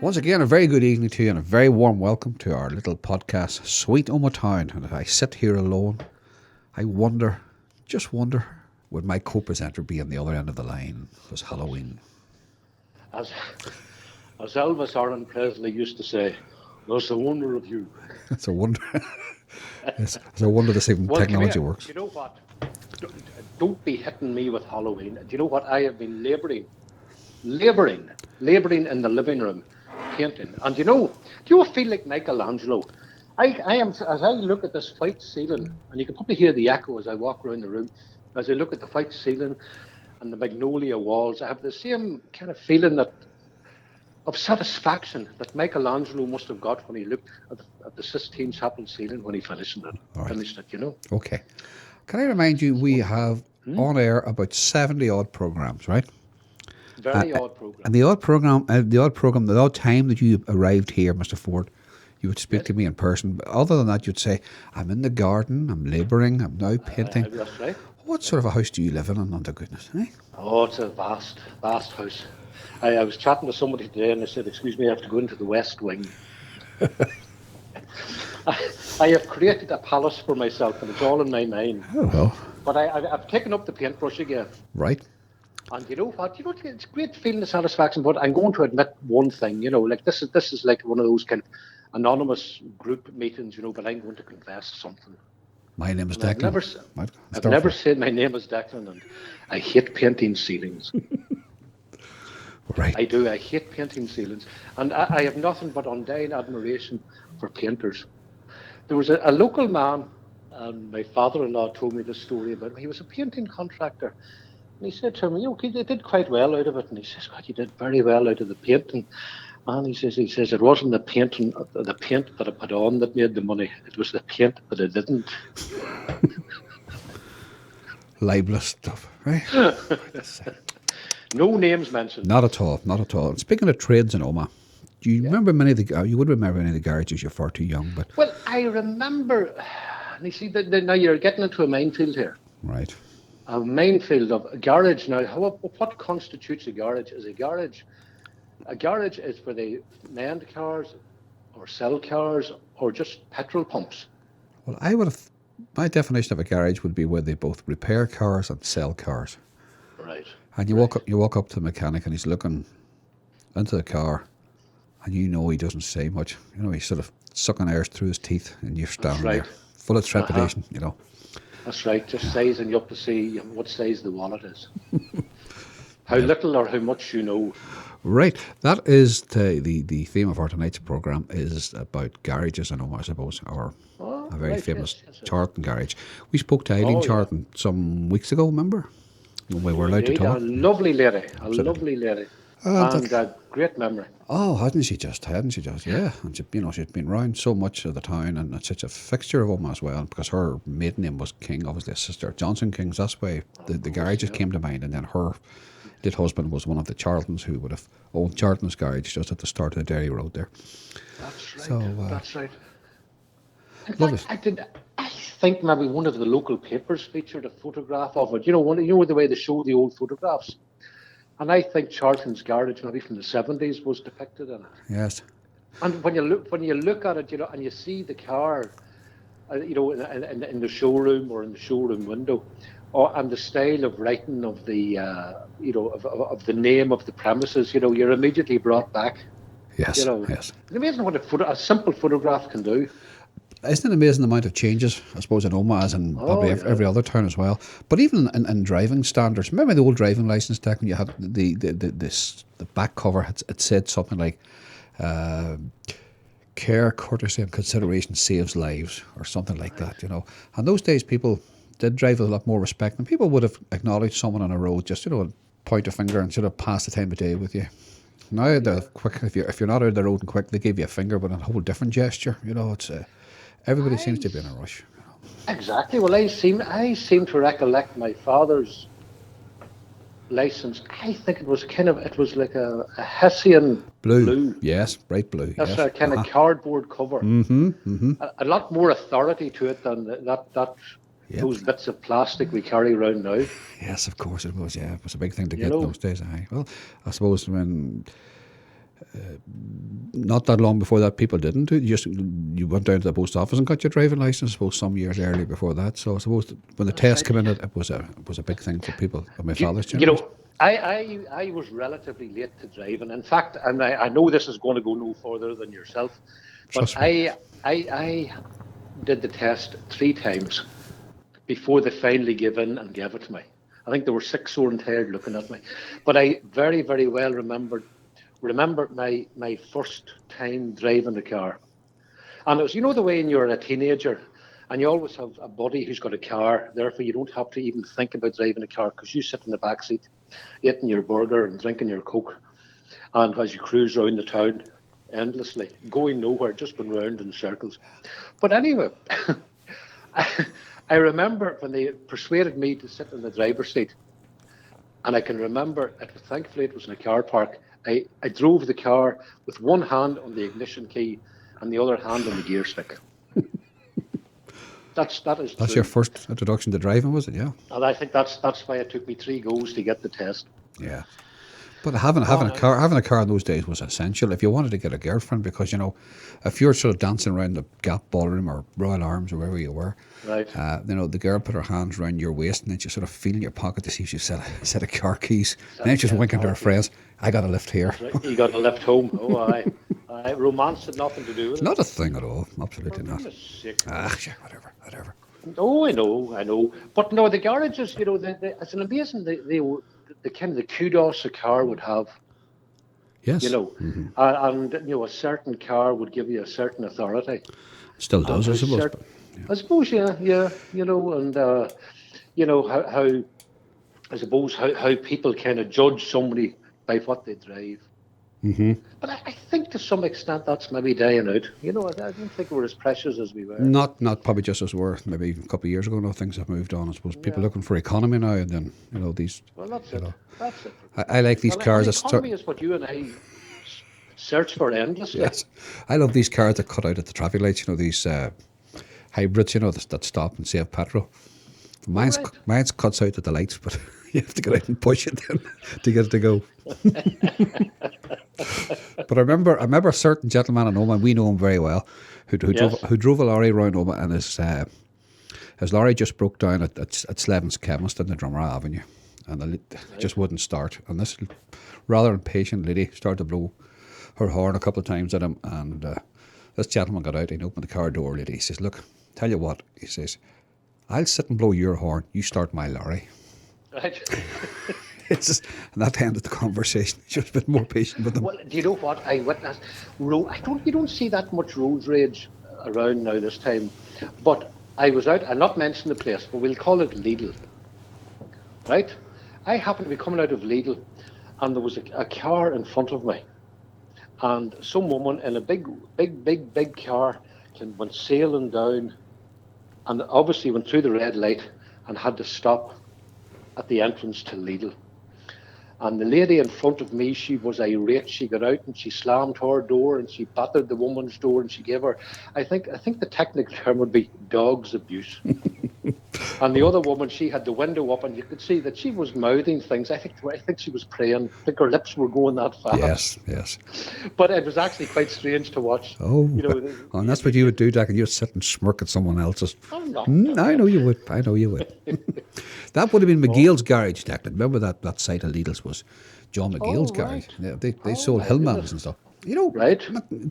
Once again, a very good evening to you and a very warm welcome to our little podcast, Sweet Omagh Town. And as I sit here alone, I wonder, just wonder, would my co-presenter be on the other end of the line? It was Halloween. As Elvis Aaron Presley used to say, "There's a wonder of you." It's a wonder. It's a wonder this even technology works. Do you know what? Don't be hitting me with Halloween. Do you know what? I have been labouring in the living room, painting. And do you feel like Michelangelo? I am, as I look at this white ceiling, and you can probably hear the echo as I walk around the room, as I look at the white ceiling and the magnolia walls, I have the same kind of feeling of satisfaction that Michelangelo must have got when he looked at the Sistine Chapel ceiling when he finished it. Okay. Can I remind you, we have on air about 70 odd programs, right? Very odd program. And the odd time that you arrived here, Mr. Ford, you would speak to me in person. But other than that, you'd say, "I'm in the garden, I'm labouring, I'm now painting." That's right. What sort of a house do you live in, under goodness, eh? Oh, it's a vast house. I was chatting to somebody today and I said, "Excuse me, I have to go into the West Wing." I have created a palace for myself and it's all in my mind. Oh, well. But I've taken up the paintbrush again. Right. And you know what? It's great feeling of satisfaction, but I'm going to admit one thing, like this is like one of those kind of anonymous group meetings, but I'm going to confess something. My name is Declan. I've never said my name is Declan, and I hate painting ceilings. Right. I do. I hate painting ceilings. And I have nothing but undying admiration for painters. There was a local man, and my father-in-law told me this story about him. He was a painting contractor. And he said to me, they did quite well out of it. And he says, "God, you did very well out of the painting." And he says it wasn't the paint that I put on that made the money. It was the paint that I didn't. Libelous stuff, right? No names mentioned. Not at all. And speaking of trades in Omagh, do you remember many of the? You would remember any of the garages. You're far too young, but. Well, I remember. And you see, now you're getting into a minefield here. Right. A minefield of a garage. Now, what constitutes a garage? A garage is where they mend cars, or sell cars, or just petrol pumps. Well, my definition of a garage would be where they both repair cars and sell cars. Right. And you walk up to the mechanic and he's looking into the car, and he doesn't say much. He's sort of sucking air through his teeth, and you're standing there, full of trepidation. That's right. Just sizing you up to see what size the wallet is. How little or how much you know. Right. That is the theme of our tonight's programme is about garages in Omagh, I suppose, or a very famous Charlton garage. We spoke to Eileen Charlton some weeks ago, remember? When we were allowed to talk. A lovely lady. And a great memory. Oh, hadn't she just? Yeah. And she'd been round so much of the town and such a fixture of Omagh as well, because her maiden name was King, obviously a sister, Johnson Kings. That's why the garages came to mind. And then her late husband was one of the Charltons who would have owned Charlton's garage just at the start of the Derry Road there. That's right. So, that's right. In fact, I think maybe one of the local papers featured a photograph of it. The way they show the old photographs. And I think Charlton's garage, maybe from the 70s, was depicted in it. Yes. And when you look at it, and you see the car, in the showroom or in the showroom window, and the style of writing of the, of the name of the premises, you're immediately brought back. Yes. Yes. It's amazing what a simple photograph can do. Isn't it amazing the amount of changes, I suppose, in Omagh as in probably every other town as well? But even in driving standards, remember the old driving licence deck when you had the back cover, it said something like, "Care, courtesy and consideration saves lives," or something like that, And those days people did drive with a lot more respect, and people would have acknowledged someone on a road, just, point a finger and sort of pass the time of day with you. Now they're quick. If you're not out of the road and quick, they give you a finger, but a whole different gesture. It's everybody seems to be in a rush. Exactly. Well, I seem to recollect my father's license. I think it was like a Hessian blue. Yes, bright blue. That's yes. a kind of cardboard cover. A lot more authority to it than that. Yep. Those bits of plastic we carry around now. Yes, of course it was. Yeah, it was a big thing to get in those days. Well, I suppose when not that long before that, people didn't. You went down to the post office and got your driving license. I suppose some years early before that. So I suppose when the test came in, it was a big thing for people of my father's generation. I was relatively late to driving. In fact, and I know this is going to go no further than yourself, but I did the test 3 times before they finally gave in and gave it to me. I think they were sick, sore and tired looking at me. But I very, very well remember my first time driving the car. And it was, the way when you're a teenager and you always have a buddy who's got a car, therefore you don't have to even think about driving a car because you sit in the back seat eating your burger and drinking your Coke, and as you cruise around the town endlessly, going nowhere, just going round in circles. But anyway, I remember when they persuaded me to sit in the driver's seat, and I can remember, thankfully it was in a car park, I drove the car with one hand on the ignition key and the other hand on the gear stick. That's true. Your first introduction to driving, was it? Yeah. And I think that's why it took me 3 goes to get the test. Yeah. But having a car in those days was essential if you wanted to get a girlfriend, because if you're sort of dancing around the Gap Ballroom or Royal Arms or wherever you were, right? The girl put her hands around your waist and then she sort of feel in your pocket to see if you set of car keys. And then she's winking to her friends. I got a lift here. Right. You got a lift home. Oh, aye. Romance had nothing to do with it. Not a thing at all. Absolutely not. Sure, whatever. Oh, I know. But no, the garages, it's an amazing. The kind of the kudos a car would have. Yes. And a certain car would give you a certain authority. Still does, I suppose. I suppose, yeah. And how I suppose how people kind of judge somebody by what they drive. Mm-hmm. But I think to some extent that's maybe dying out. I don't think we're as precious as we were. Not probably just as we were maybe a couple of years ago. Now things have moved on. I suppose people looking for economy now, and then these. Well, that's it. That's it. I like these cars. Economy is what you and I search for endlessly. Yes, I love these cars that cut out at the traffic lights. These hybrids. That stop and save petrol. Mine's cuts out at the lights, but you have to get out and push it then to get it to go. But I remember a certain gentleman in Omagh, we know him very well, who drove a lorry around Omagh, and his lorry just broke down at Slevin's Chemist in the Drumquin Avenue, and it just wouldn't start. And this rather impatient lady started to blow her horn a couple of times at him, and this gentleman got out and opened the car door. Lady, he says, "Look, tell you what," he says, "I'll sit and blow your horn. You start my lorry." Right. And that ended the conversation. She was a bit more patient with them. Well, do you know what I witnessed? You don't see that much road rage around now this time. But I was out. I'll not mention the place, but we'll call it Lidl. Right? I happened to be coming out of Lidl, and there was a car in front of me, and some woman in a big car went sailing down, and obviously went through the red light and had to stop at the entrance to Lidl. And the lady in front of me, she was irate. She got out and she slammed her door and she battered the woman's door and she gave her, I think the technical term would be dog's abuse. And the other woman, she had the window up and you could see that she was mouthing things. I think she was praying. I think her lips were going that fast. Yes. But it was actually quite strange to watch. Oh, and that's what you would do, Jack, and you'd sit and smirk at someone else's. I'm not. I know you would. That would have been McGill's garage, Jack. Remember that site of Lidl's was John McGill's garage. Yeah, they sold Hillmans and stuff. Right.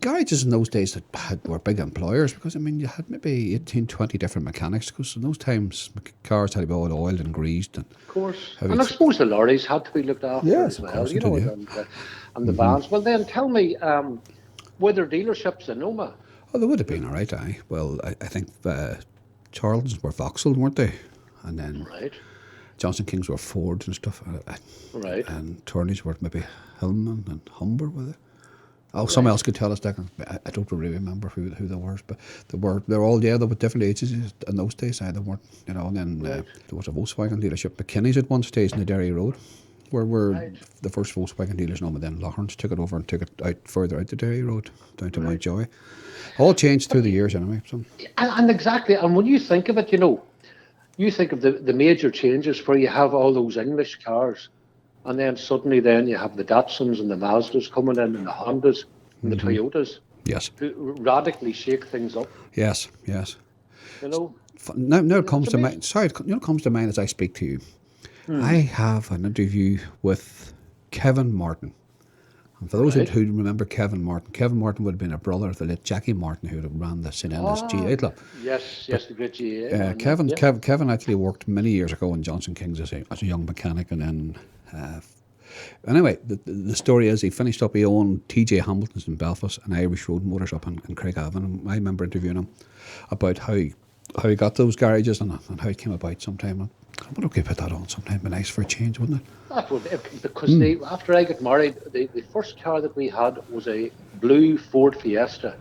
Garages in those days were big employers, because you had maybe 18, 20 different mechanics, because in those times cars had to be all oiled and greased. And of course. And I suppose the lorries had to be looked after as well. Of course and the vans. Well, then tell me, were there dealerships in Omagh? Oh, there would have been, all right, aye. Well, I think Charlton's were Vauxhall, weren't they? And then Johnson Kings were Ford and stuff. Right. And Turney's were maybe Hillman and Humber, were they? Oh, someone else could tell us, Declan. I don't really remember who they were, but they're all they were different agencies in those days. They weren't, and then there was a Volkswagen dealership. McKinney's at one stage in the Derry Road, where the first Volkswagen dealers in Omagh. Then Lawrence took it over and took it out further out the Derry Road down to Mountjoy. All changed through the years anyway. So. And exactly, and when you think of it, you think of the major changes where you have all those English cars And then suddenly then you have the Datsuns and the Mazdas coming in and the Hondas and the Toyotas Yes. who radically shake things up, Yes. Yes. you know. Now it comes It's to amazing. mind. Sorry, it comes to mind as I speak to you. I have an interview with Kevin Martin. And for those Right. who remember Kevin Martin would have been a brother of the late Jackie Martin, who ran the St. Enda's GA Club. Yes, the great GA. man, Kevin, yeah. Kevin actually worked many years ago in Johnson Kings as a young mechanic, and then anyway, the story is he finished up. He owned TJ Hamilton's in Belfast and Irish Road Motors up in Craigavon. And I remember interviewing him about how he got those garages and how it came about. Sometime I wonder if we could put that on sometime. It'd be nice for a change, wouldn't it? That would, because after I got married, the first car that we had was a blue Ford Fiesta,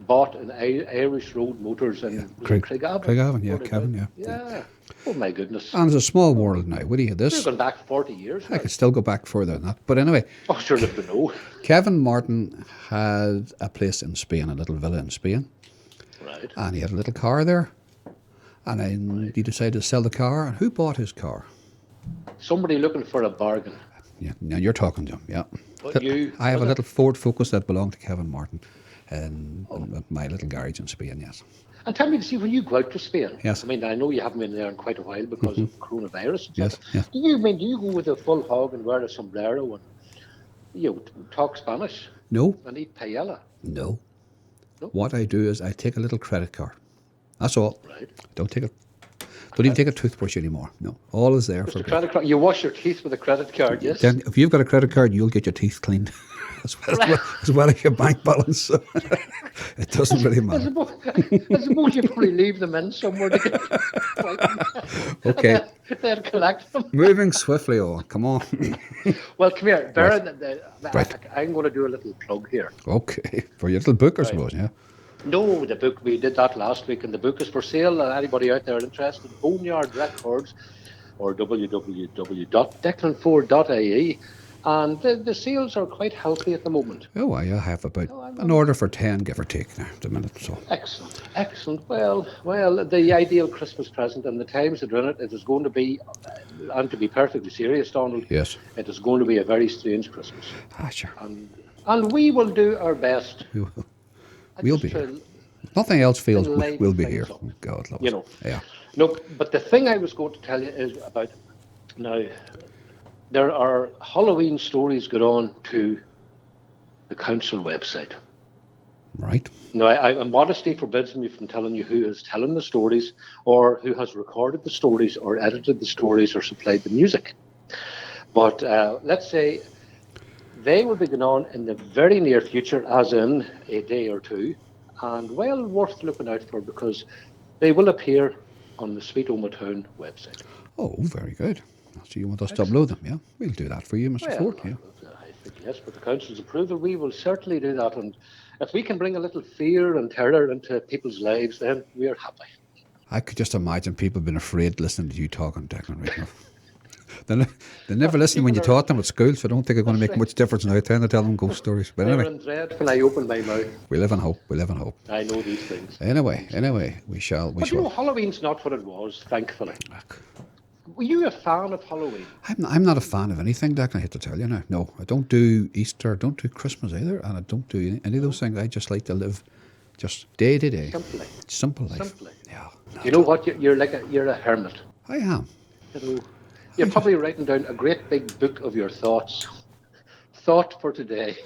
bought in Irish Road Motors in Craigavon. Craigavon, yeah, What Kevin, about- yeah. Yeah. Oh my goodness. And it's a small world now. What do you have We're this? going back 40 years I now. could still go back further than that. But anyway, Oh, sure, if you know. Kevin Martin had a place in Spain, a little villa in Spain, Right. and he had a little car there. And then he decided to sell the car. And who bought his car? Somebody looking for a bargain. Yeah, now you're talking to him, yeah. But you, I have a was it? little Ford Focus that belonged to Kevin Martin in my little garage in Spain, yes. And tell me, see, when you go out to Spain, Yes. I mean, I know you haven't been there in quite a while because of coronavirus. et Yes, cetera. yes. Do you go with a full hog and wear a sombrero and talk Spanish No, and eat paella? no. No? What I do is I take a little credit card. That's all. Right. Don't even take a toothbrush anymore. No, all is there Just for a me. credit card. You wash your teeth with a credit card, yes? Then if you've got a credit card, you'll get your teeth cleaned as well as your bank balance. So it doesn't really I matter. suppose you probably leave them in somewhere to get Okay, then collect them. moving swiftly on. Come on. Well, come here. Baron, Right. I'm going to do a little plug here. Okay, for your little book, I suppose. Yeah. No, the book, we did that last week, and the book is for sale. And anybody out there interested, Boneyard Records or www.declan4.ie. And the sales are quite healthy at the moment. Oh, I have about an order for 10, give or take, now, at the minute. So Excellent, excellent. Well, the ideal Christmas present and the times that are in it, it is going to be, and to be perfectly serious, Donald, yes, it is going to be a very strange Christmas. sure. And we will do our best. We'll be here. Nothing else feels lighten we'll be things here. up. God love You us. know. Yeah. No, but the thing I was going to tell you is about now. There are Halloween stories going on to the council website. Right. Now, modesty forbids me from telling you who is telling the stories, or who has recorded the stories, or edited the stories, or supplied the music. But let's say they will be going on in the very near future, as in a day or two, and well worth looking out for because they will appear on the Sweet Omagh Town website. Oh, very good. So you want us to upload them, yeah? We'll do that for you, Mr. Ford, yeah. I think yes, with the council's approval, we will certainly do that. And if we can bring a little fear and terror into people's lives, then we are happy. I could just imagine people being afraid listening to you talking, Declan, right now. They never listen when you taught them at school, so I don't think it's going to make much difference now trying to tell them ghost stories. But They're anyway, in dread when I open my mouth. we live in hope. We live in hope. I know these things. Anyway, we shall. But you know, Halloween's not what it was, thankfully. Were you a fan of Halloween? I'm not a fan of anything, Declan, I hate to tell you now. No, I don't do Easter, I don't do Christmas either, and I don't do any of those things. I just like to live just day to day. Simply. Simple life. Simply. Yeah. You know what? You're a hermit. I am. You know, you're probably writing down a great big book of your thoughts. Thought for today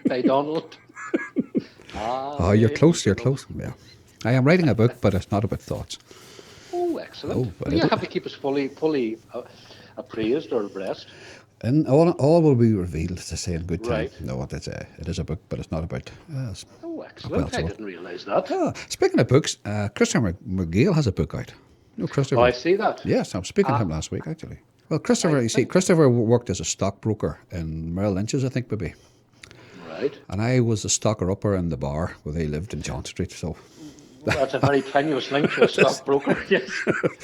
by Donald. Oh, you're close, you're close. Yeah. I am writing a book, but it's not about thoughts. Oh, excellent. Oh, but Well, you have to keep us fully appraised or abreast. And all will be revealed, to say in good time. Right. No, it is a book, but it's not about. Oh, excellent. well, I so- didn't realise that. Speaking of books, Christopher McGill has a book out. No, Christopher. Oh, I see that. Yes, I was speaking to him last week, actually. Well, Christopher worked as a stockbroker in Merrill Lynch's, I think, maybe. Right. And I was a stocker-upper in the bar where they lived in John Street, so. Well, that's a very tenuous link to a stockbroker. Yes.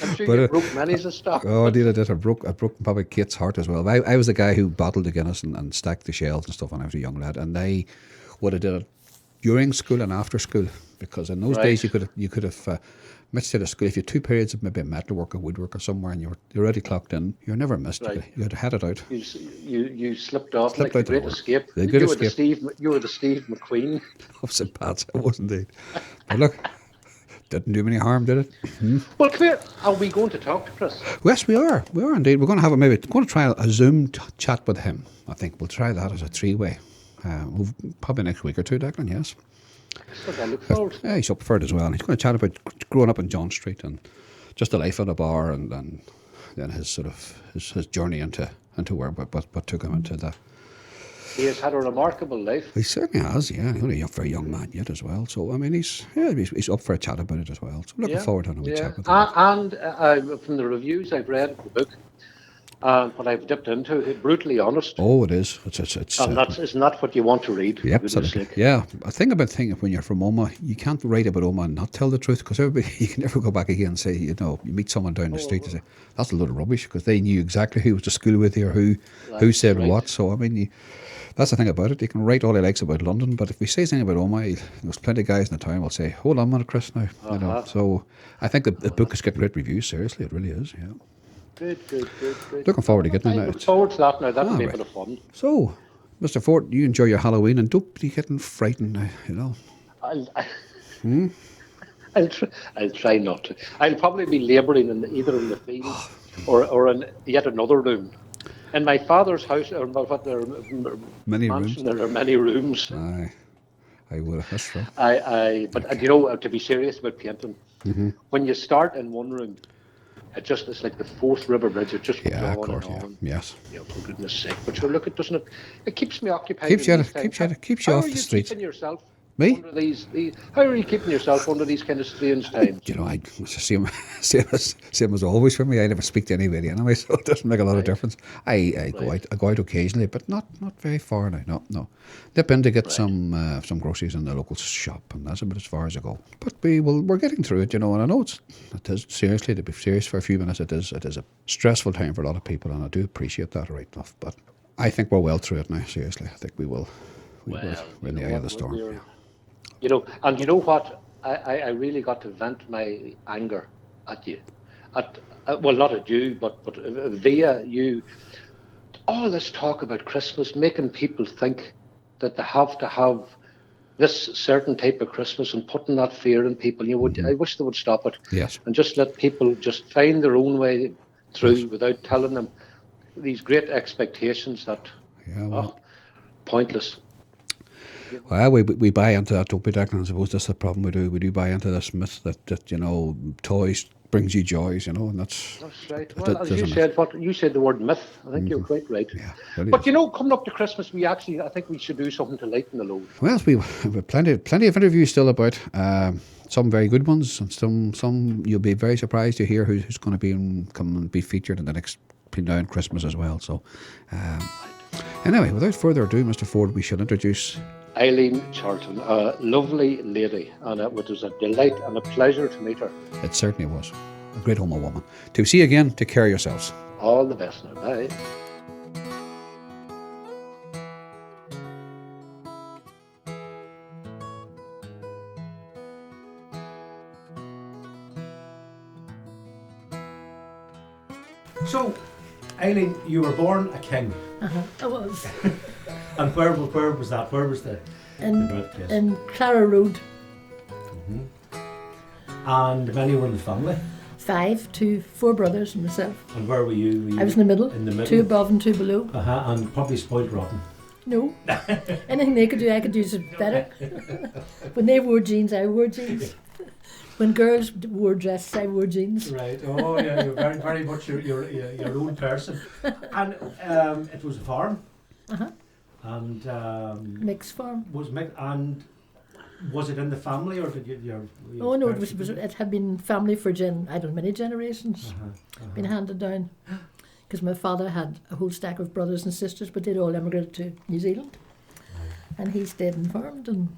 I'm sure But, you broke many as a stock. Oh, I did. I broke probably Kate's heart as well. I was the guy who bottled the Guinness and stacked the shelves and stuff when I was a young lad. And I would have did it during school and after school. because in those days you could have missed out of school if you had 2 periods of maybe metalwork or woodwork or somewhere, and you're already clocked in. You're never missed. Right. You had had it out. You slipped off Slipped like out the the Great door. Escape. The Great Escape. You were the Steve McQueen. Of St. Pat's, it was indeed. But look, didn't do me any harm, did it? Well, come here. Are we going to talk to Chris? Yes, we are. We are indeed. We're going to have going to try a Zoom chat with him. I think we'll try that as a 3-way. Probably next week or two, Declan. Yes. I look forward. Yeah, he's up for it as well. He's going to chat about growing up in John Street and just the life at a bar, and then his sort of his journey into where what took him into that. He has had a remarkable life. He certainly has. Yeah, he's only a very young man yet as well. So I mean, he's up for a chat about it as well. So looking forward to having a chat with him. And from the reviews I've read of the book, what I've dipped into, it's brutally honest. Oh, it is. It's and it's not what you want to read. Yep, absolutely. Yeah, I think about when you're from Omagh, you can't write about Omagh and not tell the truth, because you can never go back again and say, you meet someone down the street and say that's a load of rubbish, because they knew exactly who was to school with you or who said what. So I mean, that's the thing about it. You can write all he likes about London, but if we say something about Omagh, there's plenty of guys in the town will say, "Hold on a minute, Chris." Now, So I think the book is getting great reviews. Seriously, it really is. Yeah. Good. Looking forward to getting it. I look forward to that now. That'll be a bit of fun. So, Mr. Ford, you enjoy your Halloween and don't be getting frightened now. I'll try not to. I'll probably be labouring either in the field or in yet another room. In my father's house, or what there are many rooms. There are many rooms. Aye, I would. That's right. But to be serious about painting, when you start in one room, it's like the Fourth River Bridge. It just goes on and on. Yes. For goodness sake. But sure, look, doesn't it? It keeps me occupied. Keeps you off the street. Keeping yourself Me? under how are you keeping yourself under these kind of strange times? It's the same as always for me. I never speak to anybody anyway, so it doesn't make a lot of difference. I go out occasionally, but not very far now. No. Dip in to get some groceries in the local shop, and that's about as far as I go. But we're getting through it, and I know it is seriously, to be serious for a few minutes. It is a stressful time for a lot of people, and I do appreciate that right enough. But I think we're well through it now. Seriously, I think we will. We're in the eye of the storm. And you know what? I really got to vent my anger at you. Well, not at you, but via you. All this talk about Christmas, making people think that they have to have this certain type of Christmas and putting that fear in people. I wish they would stop it. Yes. And just let people just find their own way through without telling them these great expectations that pointless. Well, we buy into that, don't we, Declan? I suppose that's the problem we do. We do buy into this myth that toys brings you joys, and that's right. Well, as you said the word myth. I think you're quite right. Yeah, really but coming up to Christmas, I think we should do something to lighten the load. Well, we have plenty of interviews still about. Some very good ones, and some you'll be very surprised to hear who's going to come and be featured in the next Pindown Christmas as well. So, anyway, without further ado, Mr. Ford, we shall introduce Eileen Charlton, a lovely lady, and it was a delight and a pleasure to meet her. It certainly was. A great Omagh woman. To see you again, take care of yourselves. All the best now. Bye. So, Eileen, you were born a king. I was. And where was that? Where was the birthplace? In Clara Road. And many were in the family? 5, 2, 4 brothers and myself. And where were you? I was in the middle. In the middle? 2 above and 2 below. And probably spoiled rotten. No. Anything they could do, I could do it better. When they wore jeans, I wore jeans. When girls wore dresses, I wore jeans. Right. Oh, yeah. You're very, very much your own person. And it was a farm. And mixed farm. Was it in the family, or did you? Oh no, it had been family for many generations. Been handed down. Because my father had a whole stack of brothers and sisters, but they'd all emigrated to New Zealand, and he stayed and farmed, and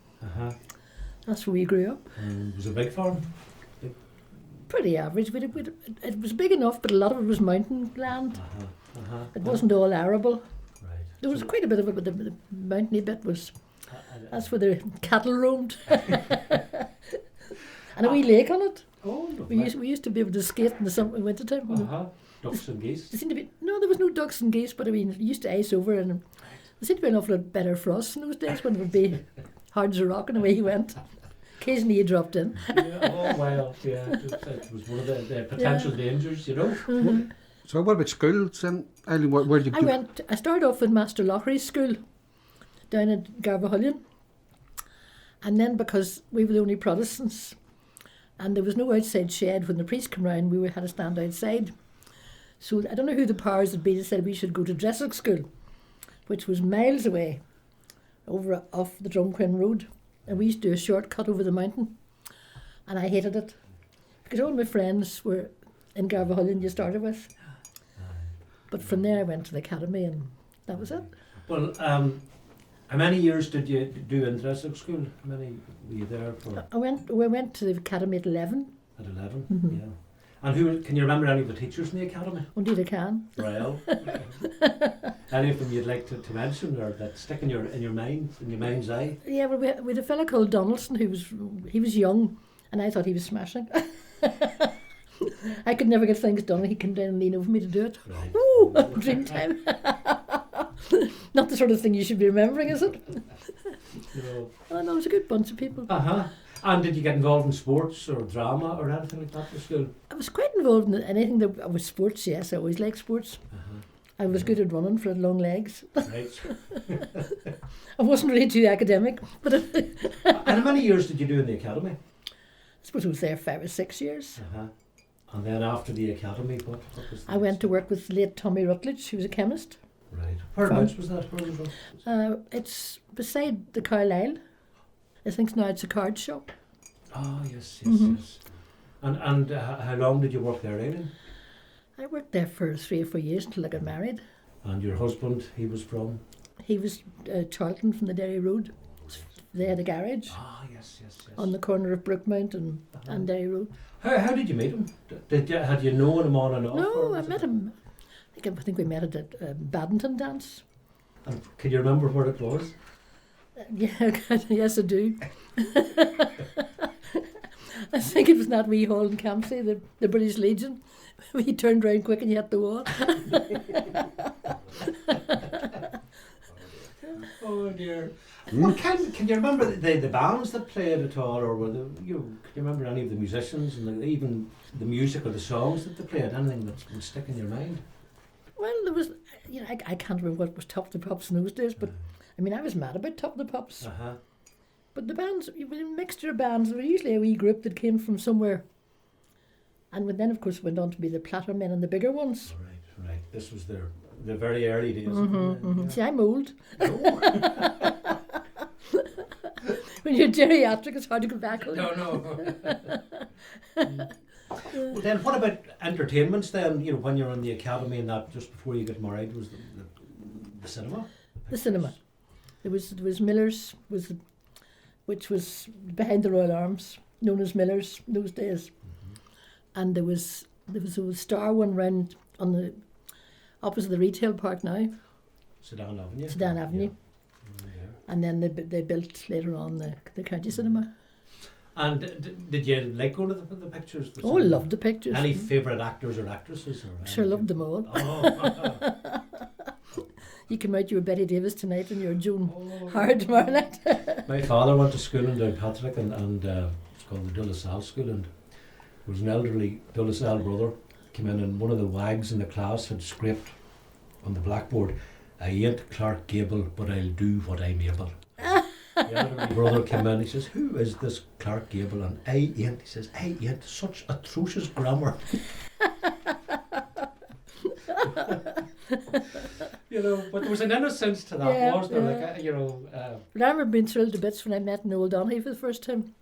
that's where we grew up. It was a big farm. Pretty average. It was big enough, but a lot of it was mountain land. It wasn't all arable. Right. There was quite a bit of it, but the mountainy bit was. That's where the cattle roamed. And a wee lake on it. Oh, We used to be able to skate in the summer, winter time. Ducks and geese. There seemed to be there was no ducks and geese, but I mean, you used to ice over, and there seemed to be an awful lot better frost in those days when it would be hard as a rock, and away he went. Occasionally he dropped in. Oh well, yeah, it was one of the potential dangers, you know. Mm-hmm. So what about schools? Eileen, where did you go? I started off with Master Lochry's school down at Garvahullion, and then because we were the only Protestants, and there was no outside shed when the priest came round, we had to stand outside. So I don't know who the powers that be that said we should go to Dressick School, which was miles away, over off the Drumquin Road, and we used to do a shortcut over the mountain, and I hated it because all my friends were in Garvahullion you started with, but from there I went to the academy, and that was it. Well, how many years did you do in Dressick School? How many were you there for? We went to the academy at 11. At 11, Mm-hmm. yeah. And can you remember any of the teachers in the academy? Indeed I can. Well, any of them you'd like to mention, or that stick in your mind, in your mind's eye? Yeah, well, we had a fella called Donaldson he was young, and I thought he was smashing. I could never get things done. He came down and leaned over me to do it. Right. Ooh, dream time. Not the sort of thing you should be remembering, is it? Oh, no, it was a good bunch of people. And did you get involved in sports or drama or anything like that at school? I was quite involved in anything that was sports, yes. I always liked sports. I was good at running for long legs. Right. I wasn't really too academic, but And how many years did you do in the academy? I suppose I was there 5 or 6 years. And then after the academy, what was that? I went to work with late Tommy Rutledge, who was a chemist. Right. Whereabouts was that? Where was it? It's beside the Carlisle. I think now it's a card shop. Oh, yes. And how long did you work there, Eileen? I worked there for 3 or 4 years until I got married. And your husband, he was from? He was Charlton from the Derry Road. They had a garage Yes. on the corner of Brookmount and Derry Road. How did you meet him? Had you known him on and off? No, I met him. I think we met at a badminton dance. And can you remember where it was? Yeah, yes I do. I think it was in that wee hall in Campsie, the British Legion. We turned round quick and you hit the wall. Oh dear. Well, can you remember the bands that played at all, or can you remember any of the musicians and even the music or the songs that they played? Anything that would stick in your mind? Well, there was, I can't remember what was Top of the Pops in those days, but I mean, I was mad about Top of the Pops. But the bands, it was a mixture of bands. There were usually a wee group that came from somewhere. And then, of course, went on to be the Platter Men and the bigger ones. Right. This was the very early days. Yeah. See, I'm old. No. When you're geriatric, it's hard to go back. No. Well, then what about entertainments then? When you're in the academy and that, just before you got married, was the cinema? The cinema. There was Miller's, which was behind the Royal Arms, known as Miller's in those days. And there was a star one round on the opposite the retail park now. Sedan Avenue. Yeah. And then they built later on the county cinema. And did you like going to the pictures? I loved the pictures. Any favourite actors or actresses? Sure, loved them all. Oh. You came out, you were Betty Davis tonight and you're Joan Howard tomorrow night. My father went to school in Downpatrick and it's called the Dullasal School, and there was an elderly Dullasal brother came in, and one of the wags in the class had scraped on the blackboard, "I ain't Clark Gable, but I'll do what I'm able." The elderly brother came in, he says, "Who is this Clark Gable?" And "I ain't," he says, "I ain't." Such atrocious grammar. But there was an innocence to that, wasn't there? Yeah. But I remember being thrilled to bits when I met Noel Donaghy for the first time.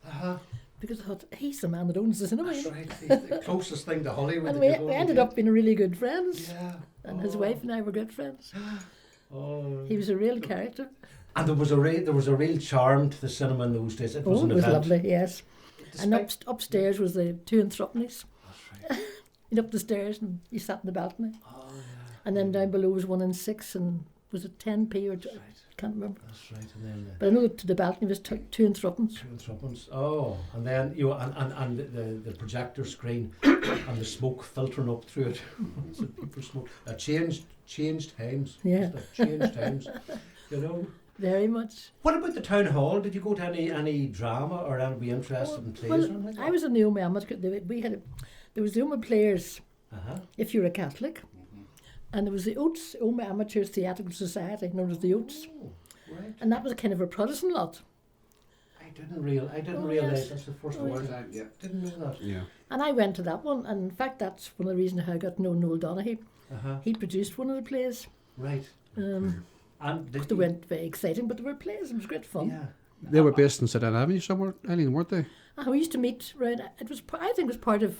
Because I thought, he's the man that owns the cinema. That's right. He's the closest thing to Hollywood. And we ended up being really good friends. Yeah. And his wife and I were good friends. Oh. He was a real character. And there was a real charm to the cinema in those days. It was an it was event. lovely, yes. And upstairs was the 2 and threepennies. That's right. You'd up the stairs and you sat in the balcony. Oh, yeah. And then down below was 1 and 6, and was it 10p or can't remember. That's right. And then But I know that to the balcony was two and threepence. 2 and threepence. Oh, and then and the projector screen and the smoke filtering up through it. So people smoke. Changed times. Yeah. Changed times. You know. Very much. What about the town hall? Did you go to any drama or be interested in plays? Well, or anything like that? I was in the Omagh Amateur. There was the Omagh Players, if you're a Catholic, and there was the Oates, Omagh Amateur Theatrical Society, known as the Oates, Oh, right. and that was kind of a Protestant lot. I didn't realise Yes. that's the first Oh, word. yeah. Yeah. Didn't know that. Yeah. And I went to that one, and in fact, that's one of the reasons how I got to know Noel Donaghy. He produced one of the plays. Right. And They weren't very exciting, but they were plays. It was great fun. Yeah. They were based in St Anne Avenue somewhere, Eileen, weren't they? We used to meet around. It was, I think, it was part of.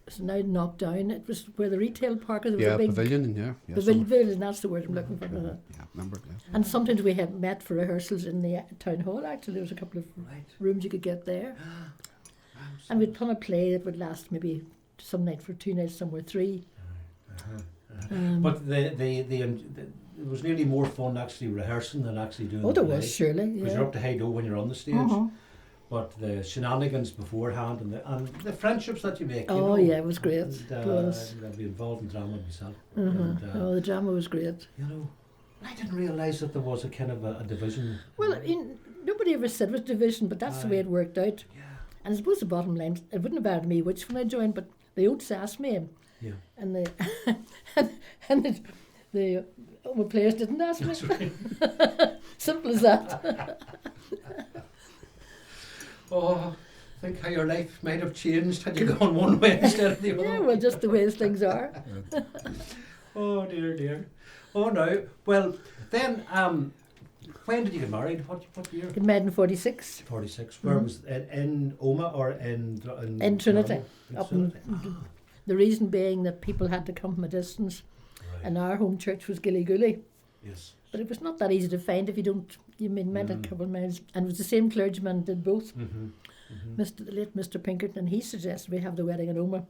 It's now knocked down. It was where the retail park is. There was Yeah, a big pavilion. Yeah. Yeah. pavilion. That's the word I'm looking for. Yeah, remember. Yeah. And sometimes we had met for rehearsals in the town hall. Actually, there was a couple of Right. rooms you could get there, and we'd done a play that would last maybe some night for 2 nights, somewhere 3. But it was nearly more fun actually rehearsing than actually doing. Oh, there the play. was surely. Because Yeah. you're up to hey do when you're on the stage. But the shenanigans beforehand and the friendships that you make. You Oh know, yeah, it was great. And, It was. I'd be involved in drama myself. Oh, the drama was great. You know, I didn't realise that there was a kind of a division. Well, nobody ever said it was division, but that's the way it worked out. Yeah. And I suppose the bottom line, it wouldn't have bothered me which one I joined, but the Oates asked me, Yeah. and the the Omagh Players didn't ask me. That's right. Simple as that. Oh, think how your life might have changed had you gone one way instead of the other. Yeah, well, just the way things are. Oh dear. Oh no. Well, then, when did you get married? What year? Got married in 46. 46. Where was it? In Omagh or in Trinity. In Up Trinity. The reason being that people had to come from a distance, and our home church was Gillygooley. Yes. But it was not that easy to find if you don't. You meant a couple of miles, and it was the same clergyman did both. The late Mr. Pinkerton, and he suggested we have the wedding in Omagh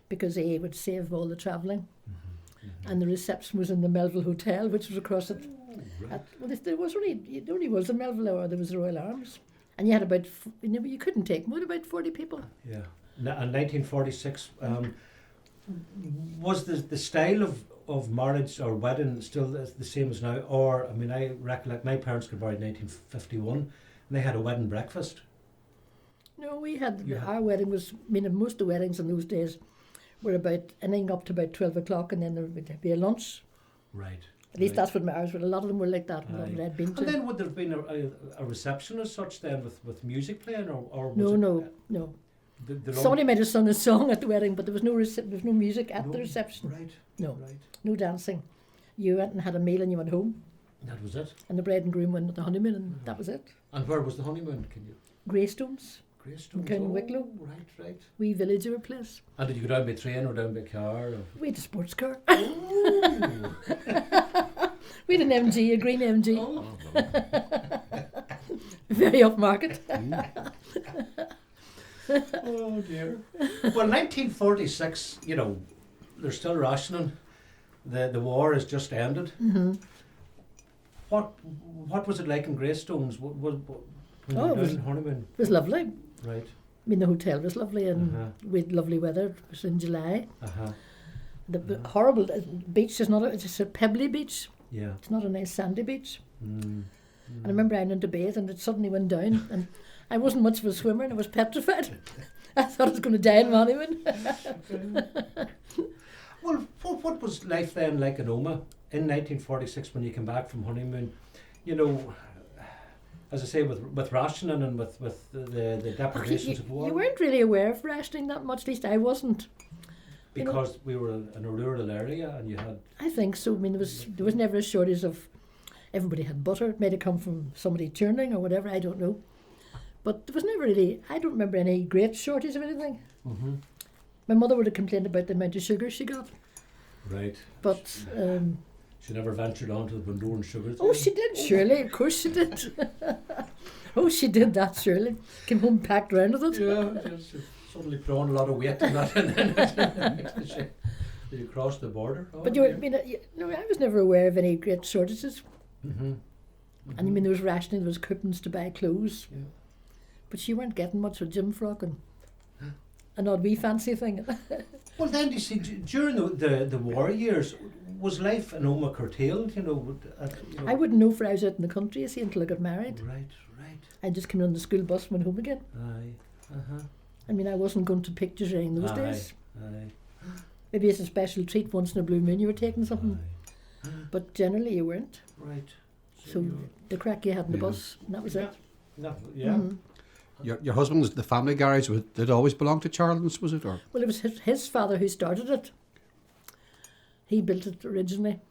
because he would save all the travelling. And the reception was in the Melville Hotel, which was across it. Well, if there was it only was the Melville, or there was the Royal Arms, and you had about you couldn't take more than about 40 people. Yeah. In 1946, was the style of marriage or wedding still the same as now? Or, I mean, I recollect my parents got married in 1951 and they had a wedding breakfast. No, we had, our wedding was, most of the weddings in those days were about, ending up to about 12 o'clock, and then there would be a lunch. Right. At least that's what ours were. A lot of them were like that, Aye. that I'd been to. And then would there have been a reception as such then with music playing or was No. the Somebody might have sung a song at the wedding, but there was no music at the reception. Right. No. Right. No dancing. You went and had a meal and you went home, That was it. and the bride and groom went at the honeymoon, and that was it. And where was the honeymoon? Can you? Greystones, Greystones. County Wicklow. Right. wee village of a place. And did you go down by train or down by car? Or? We had a sports car. Oh. We had an MG, a green MG. Oh. Very upmarket. Oh dear. Well, 1946, you know, they're still rationing. The war has just ended. What was it like in Greystones? When you were down in honeymoon? It was lovely. Right. I mean, the hotel was lovely, and we had lovely weather. It was in July. The horrible beach is not. It's a pebbly beach. Yeah. It's not a nice sandy beach. And I remember I went to bathe, and it suddenly went down, and I wasn't much of a swimmer, and I was petrified. I thought I was going to die in my honeymoon. Well, what was life then like in Omagh in 1946 when you came back from honeymoon? You know, as I say, with rationing and with the deprivations of war. You weren't really aware of rationing that much, at least I wasn't. Because we were in a rural area and you had... I think so. I mean, there was never a shortage of... Everybody had butter. It might have come from somebody churning or whatever, I don't know. But there was never really... I don't remember any great shortage of anything. My mother would have complained about the amount of sugar she got. Right. But... she never ventured onto the Bundoran sugar. Oh, she did, surely. Of course she did. Oh, she did that, surely. Came home packed round with it. Yeah, just suddenly put on a lot of weight in that and then you crossed the border. Oh, But I was never aware of any great shortages. And I mean, there was rationing, there was coupons to buy clothes. Yeah. But you weren't getting much of a gym frock and an odd wee fancy thing. Well, then you see, during the war years, was life in Omagh curtailed? You know, I wouldn't know for I was out in the country, you see, until I got married. Right. I just came on the school bus and went home again. Aye. I mean, I wasn't going to pictures in those days. Aye. Maybe it's a special treat once in a blue moon you were taking something, Aye. but generally you weren't. Right. So the crack you had in the Yeah. bus, and that was it. No, yeah. Mhm. Your husband's, the family garage, did it always belong to Charlton's, was it? Or? Well, it was his father who started it. He built it originally.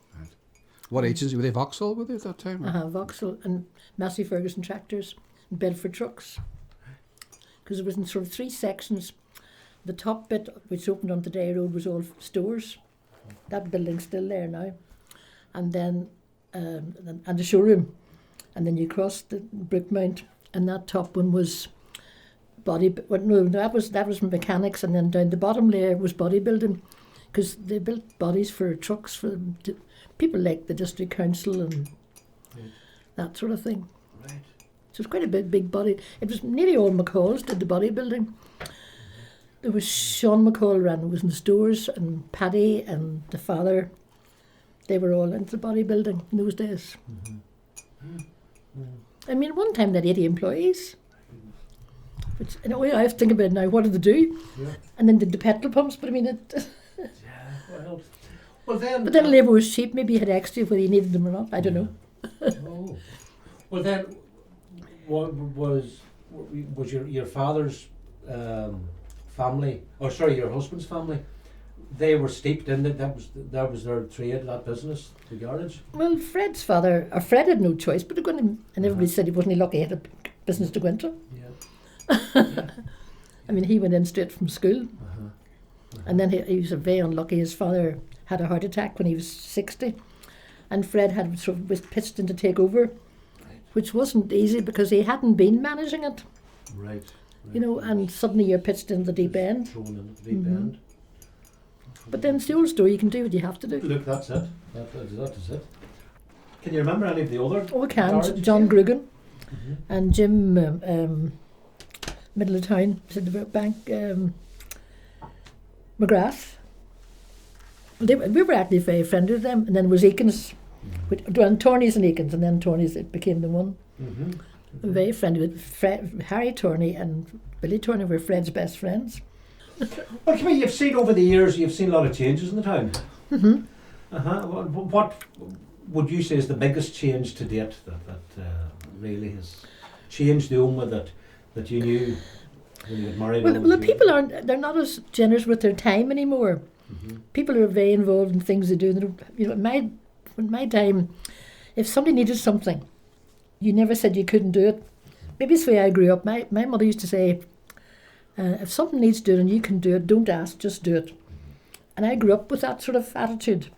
What agency were they? Vauxhall were they at that time? Or? Vauxhall and Massey Ferguson tractors and Bedford trucks. Because it was in sort of three sections. The top bit, which opened onto Derry Road, was all stores. That building's still there now. And then, and the showroom. And then you crossed the Brookmount, and that top one was that was mechanics, and then down the bottom layer was bodybuilding, because they built bodies for trucks for people like the district council and that sort of thing. Right. So it's quite a big body. It was nearly all McCall's did the bodybuilding. There was Sean McCall was in the stores, and Paddy and the father. They were all into bodybuilding in those days. I mean, one time they had 80 employees. Which, in a way, I have to think about it now. What did they do? Yeah. And then did the petrol pumps. But I mean, it. Yeah. Well, then. But then labour was cheap. Maybe you had extra whether you needed them or not. I don't know. Oh. Well, then, what was your father's family? Oh, sorry, your husband's family. They were steeped in it. That was their trade, that business, the garage. Well, Fred had no choice but to go in, and everybody said he wasn't lucky he had a business to go into. Yeah. I mean, he went in straight from school, and then he was very unlucky. His father had a heart attack when he was 60, and Fred was pitched in to take over, which wasn't easy because he hadn't been managing it. Right. You know, and suddenly you're pitched in the deep end. Thrown in the deep end. But then it's the old story, you can do what you have to do. Look, that's it. That is it. Can you remember any of the other? Oh, I can. garages? John Grugan Mhm. and Jim Middle of Town, said the bank, McGrath. We were actually very friendly with them. And then there was Eakins, Torneys and Eakins, and then Torneys, it became the one. Mhm. Very friendly with Harry Torney and Billy Torney were Fred's best friends. Well, come on, you've seen over the years, you've seen a lot of changes in the town. What would you say is the biggest change to date that really has changed the Omagh that you knew when you got married? Well, the people they're not as generous with their time anymore. People are very involved in things they do. They don't, you know, in my time, if somebody needed something, you never said you couldn't do it. Maybe it's the way I grew up. My mother used to say, if something needs doing and you can do it, don't ask, just do it. And I grew up with that sort of attitude.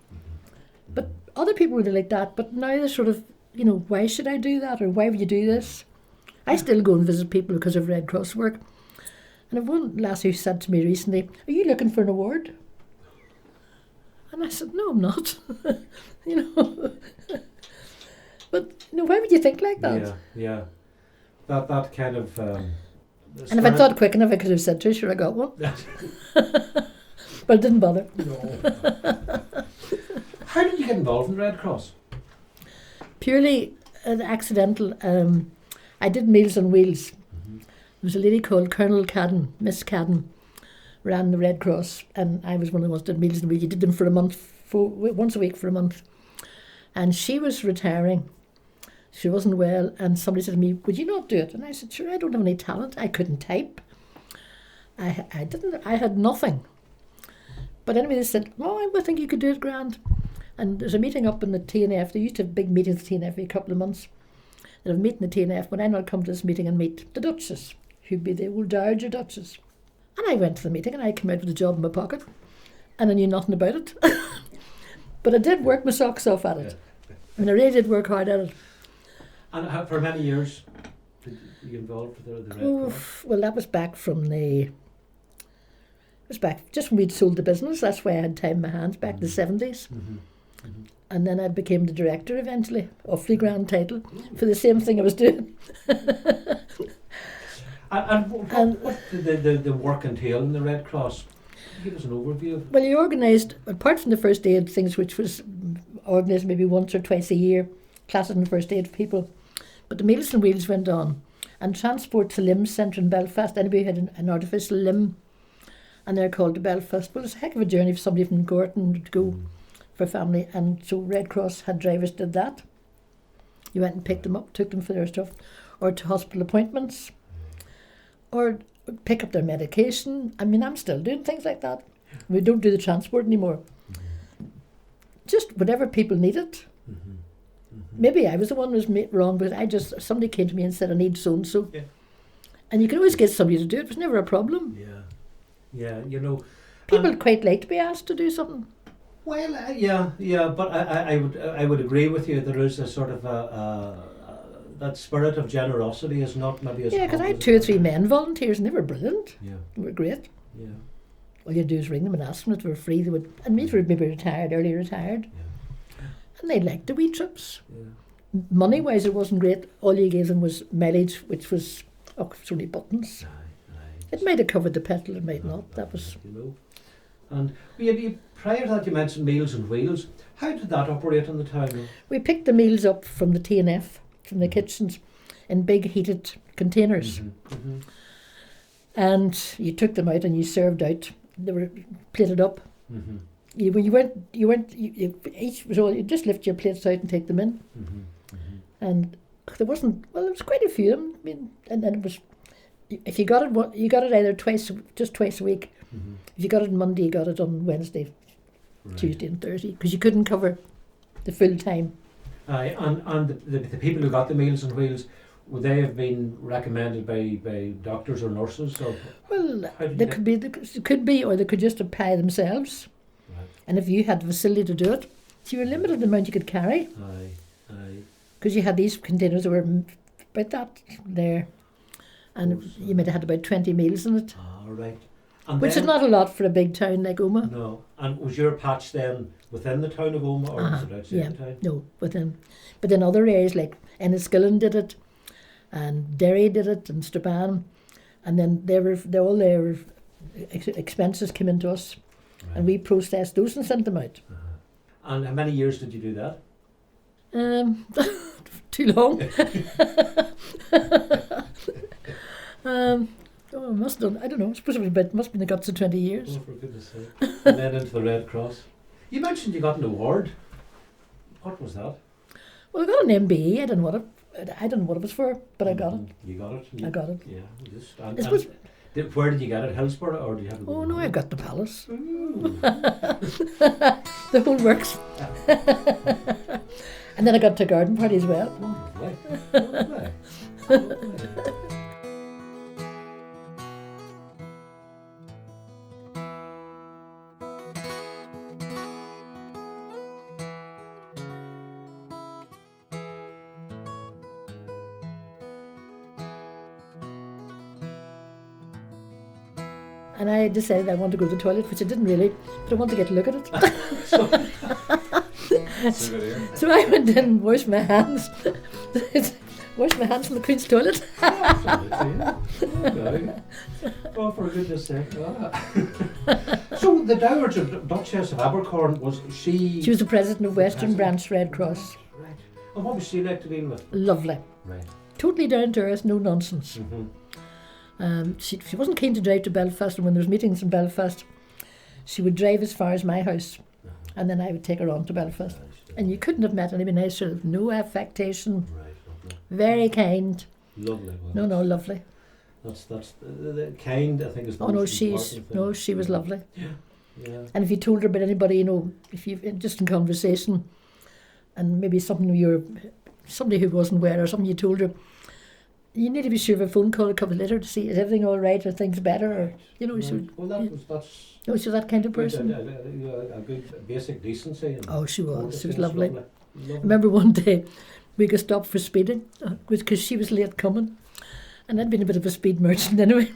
But other people were like that, but now they're sort of, you know, why should I do that, or why would you do this? I still go and visit people because of Red Cross work. And I've one lass who said to me recently, are you looking for an award? And I said, no, I'm not. You know. But, you know, why would you think like that? Yeah. That kind of... and if I thought quick enough, I could have said to her, sure, I got one. But I didn't bother. No. How did you get involved in the Red Cross? Purely accidental. I did Meals on Wheels. There was a lady called Colonel Cadden, Miss Cadden, ran the Red Cross, and I was one of the ones that did Meals on Wheels. You did them for a month, once a week for a month. And she was retiring. She wasn't well, and somebody said to me, would you not do it? And I said, sure, I don't have any talent. I couldn't type. I had nothing. But anyway, they said, oh, I think you could do it, grand. And there's a meeting up in the TNF. They used to have big meetings at the TNF every couple of months. They'd have a meeting at the TNF. Would I not come to this meeting and meet the Duchess, who'd be the old Dowager Duchess? And I went to the meeting, and I came out with a job in my pocket, and I knew nothing about it. But I did work my socks off at it. And I really did work hard at it. And for many years, did you involved with the Red Cross? Well, that was back from it was back just when we'd sold the business. That's why I had time in my hands, back in the 70s. And then I became the director eventually, awfully grand title, for the same thing I was doing. And what did the work entail in the Red Cross? Give us an overview of it. Well, you organised, apart from the first aid things, which was organised maybe once or twice a year, classes in first aid for people, but the Meals and Wheels went on. And transport to Limbs Centre in Belfast, anybody had an artificial limb, and they're called to Belfast. Well, it's a heck of a journey for somebody from Gorton to go for family, and so Red Cross had drivers did that. You went and picked them up, took them for their stuff, or to hospital appointments, or pick up their medication. I mean, I'm still doing things like that. We don't do the transport anymore. Just whatever people needed. Maybe I was the one who was wrong, but somebody came to me and said, I need so-and-so. Yeah. And you could always get somebody to do it. It was never a problem. Yeah, you know. People quite like to be asked to do something. Well, yeah, but I would agree with you. There is a sort of that spirit of generosity is not maybe as Yeah, because I common had as 2 or it 3 men volunteers, and they were brilliant. Yeah, They were great. yeah. All you do is ring them and ask them if they were free. They would, and me, they were maybe early retired. And they liked the wee trips. Yeah. Money-wise, it wasn't great. All you gave them was mileage, which was it's only buttons. It might have covered the petrol, it might not. That was. You know. And you, prior to that, you mentioned Meals and Wheels. How did that operate in the town? We picked the meals up from the T&F, from the kitchens, in big heated containers. And you took them out and you served out. They were plated up. Each was all, you just lift your plates out and take them in. And there wasn't, well, there was quite a few of them. I mean, and then it was, if you got it, you got it either twice a week. If you got it on Monday, you got it on Wednesday, Tuesday and Thursday, because you couldn't cover the full time. Aye, and the people who got the Meals and Wheels, would they have been recommended by doctors or nurses? Or well, they could be, or they could just apply themselves. Right. And if you had the facility to do it, so you were limited in the amount you could carry. Aye. Because you had these containers that were about that there, and you might have had about 20 meals in it. Right. And Which then, is not a lot for a big town like Omagh. No. And was your patch then within the town of Omagh, or was it outside the town? No, within. But in other areas like Enniskillen did it, and Derry did it, and Strabane, and then all their expenses came into us, and we processed those and sent them out. And how many years did you do that? Too long. I must have done, I don't know, I suppose it must have been the guts of 20 years. Oh, for goodness sake. And then into the Red Cross. You mentioned you got an award. What was that? Well, I got an MBE. I don't know what it was for, but I got it. You got it? I got it. Yeah. Where did you get it? Hillsborough, or do you have it? Oh no, I got the palace. Ooh. The whole works. And then I got to a garden party as well. Lovely. And I decided I wanted to go to the toilet, which I didn't really, but I wanted to get a look at it. So I went in and washed my hands. Washed my hands in the Queen's toilet. Oh, for goodness sake. So the Dowager Duchess of Abercorn, was she... She was the president of Western Branch Red Cross. Right. And what was she like to deal with? Lovely. Right. Totally down to earth, no nonsense. She wasn't keen to drive to Belfast, and when there was meetings in Belfast, she would drive as far as my house, and then I would take her on to Belfast. And you couldn't have met anybody nicer. No affectation. Right, lovely. Very kind. Lovely. Well, no, lovely. That's the kind, I think, is the Oh no, most important thing. she was lovely. Yeah. And if you told her about anybody, if you just in conversation, and maybe somebody who wasn't well or something you told her, you need to be sure of a phone call a couple later to see is everything all right or things better, or Well, that's. No, she was that kind of person. A good basic decency. Oh, she was. She was lovely. lovely. I remember one day we got stopped for speeding because she was late coming, and I'd been a bit of a speed merchant anyway.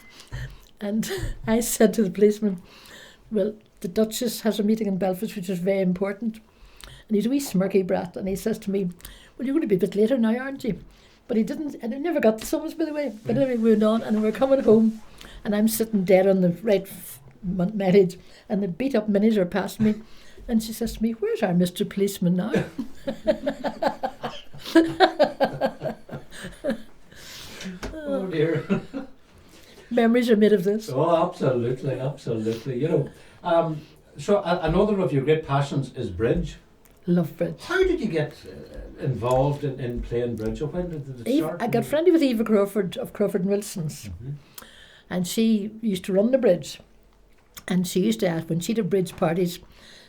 And I said to the policeman, "Well, the Duchess has a meeting in Belfast, which is very important, And he's a wee smirky brat, and he says to me, well, you're going to be a bit later now, aren't you? But he didn't, and I never got the summons, by the way. But anyway, we went on, and we were coming home, and I'm sitting dead on the right mileage, and the beat-up minis are past me, and she says to me, where's our Mr. Policeman now? Oh dear. Memories are made of this. Oh, absolutely, absolutely. You know, so another of your great passions is bridge. Love bridge. How did you get involved in playing bridge? Or when did it start? I got friendly with Eva Crawford of Crawford and Wilson's, and she used to run the bridge. And she used to ask, when she'd have bridge parties,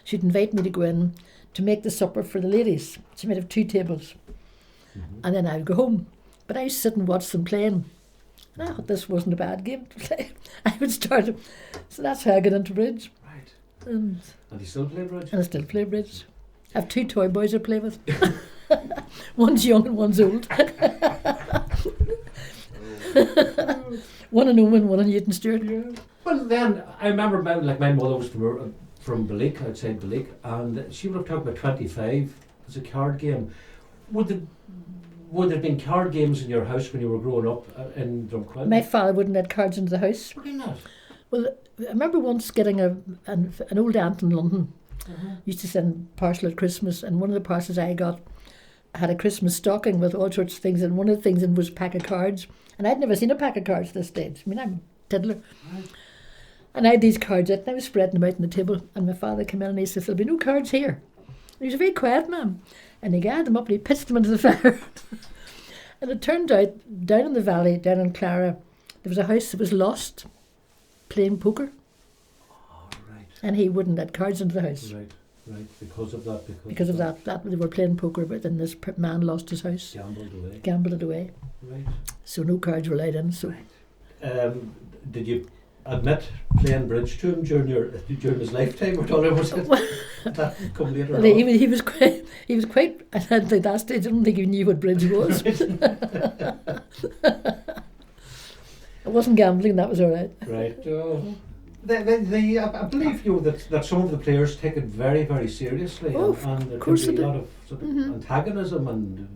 she'd invite me to go in to make the supper for the ladies. She might have 2 tables. And then I'd go home. But I used to sit and watch them playing. And I thought this wasn't a bad game to play. I would start. So that's how I got into bridge. Right. And you still play bridge? I still play bridge. I have 2 toy boys I play with. One's young and one's old. One in Oman, one in Newton Stewart. Yeah. Well, then I remember my mother was from Ballick, outside Ballick, and she would have talked about 25 as a card game. Would there have been card games in your house when you were growing up in Drumquin? My father wouldn't let cards into the house. Why not? Well, I remember once getting an old aunt in London. Used to send parcel at Christmas, and one of the parcels I got had a Christmas stocking with all sorts of things, and one of the things in was a pack of cards. And I'd never seen a pack of cards at this stage. I mean, I'm a tiddler. Right. And I had these cards out, and I was spreading them out on the table, and my father came in and he said, there'll be no cards here. And he was a very quiet man. And he gathered them up and he pitched them into the fire. And it turned out, down in the valley, down in Clara, there was a house that was lost, playing poker. Oh, right. And he wouldn't let cards into the house. Right, because of that. Because of that, they were playing poker, but then this man lost his house. Gambled it away. Right. So no cards were allowed in. So. Right. Did you admit playing bridge to him during his lifetime, or was it that come later on? He was quite at that stage. I don't think he knew what bridge was. It wasn't gambling. That was all right. Right. I believe that some of the players take it very, very seriously, and there can be a lot of sort of antagonism and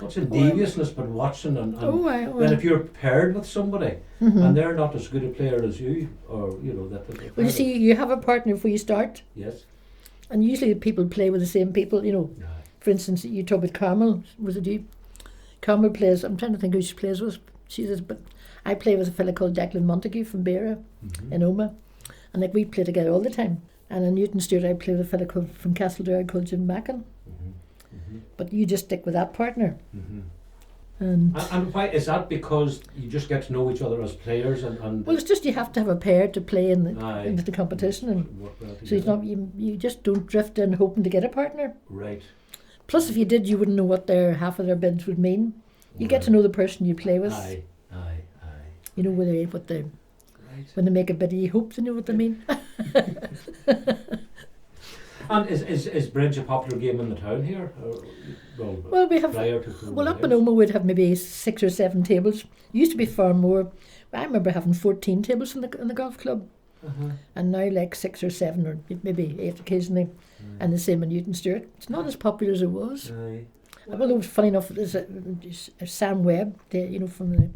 not in deviousness, but watching and then if you're paired with somebody and they're not as good a player as you, or that. Well, you see, you have a partner before you start. Yes. And usually people play with the same people. For instance, you talk about Carmel. Was it you? Carmel plays. I'm trying to think who she plays with. She says, but I play with a fella called Declan Montague from Beira in Omagh, and we play together all the time. And in Newton Stewart, I play with a fella from Castledare called Jim Mackin. But you just stick with that partner. And why is that? Because you just get to know each other as players, and well, it's just you have to have a pair to play into the competition, and so it's not you just don't drift in hoping to get a partner. Right. Plus, if you did, you wouldn't know what half of their bids would mean. You get to know the person you play with. Aye. You know when they make a bid, you hope to know what they mean. And is bridge a popular game in the town here? Well, we have. Up in Omagh we'd have maybe 6 or 7 tables. Used to be far more. I remember having 14 tables in the golf club, and now like 6 or 7 or maybe 8 occasionally, and the same in Newton Stewart. It's not as popular as it was. Well, it was funny enough. There's a Sam Webb, from the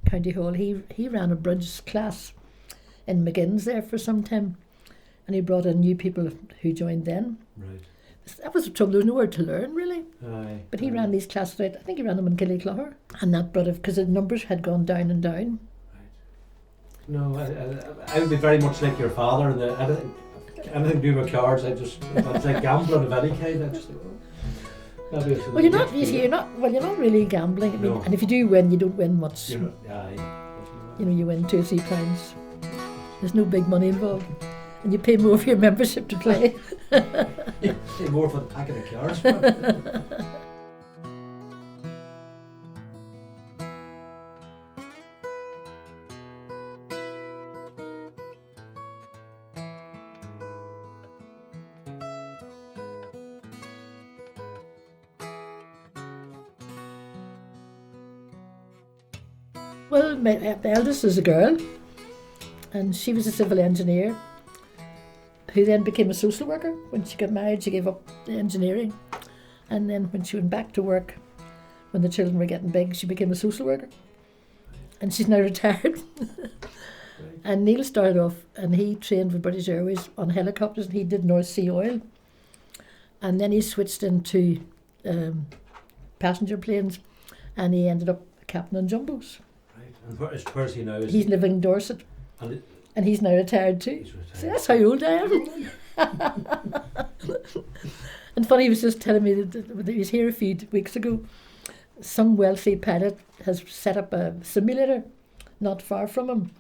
County Hall. He ran a bridge class in McGinn's there for some time. And he brought in new people who joined then. Right. That was the trouble. There was nowhere to learn, really. But he ran these classes out. I think he ran them in Killyclogher. And that brought it, because the numbers had gone down and down. Right. No, I would be very much like your father. Anything to do with cards, it's like gambling of any kind. Well, you're not really gambling. I mean, and if you do win, you don't win much. You win 2 or 3 pounds. There's no big money involved. And you pay more for your membership to play. You pay more for the packet of cards. Well, my eldest is a girl, and she was a civil engineer who then became a social worker. When she got married, she gave up the engineering. And then when she went back to work, when the children were getting big, she became a social worker. And she's now retired. And Neil started off, and he trained with British Airways on helicopters, and he did North Sea oil. And then he switched into passenger planes, and he ended up captain on jumbos. Right. And where's he now? He's living in Dorset, and he's now retired too. He's retired. See, that's how old I am. And funny, he was just telling me that he was here a few weeks ago. Some wealthy pilot has set up a simulator not far from him,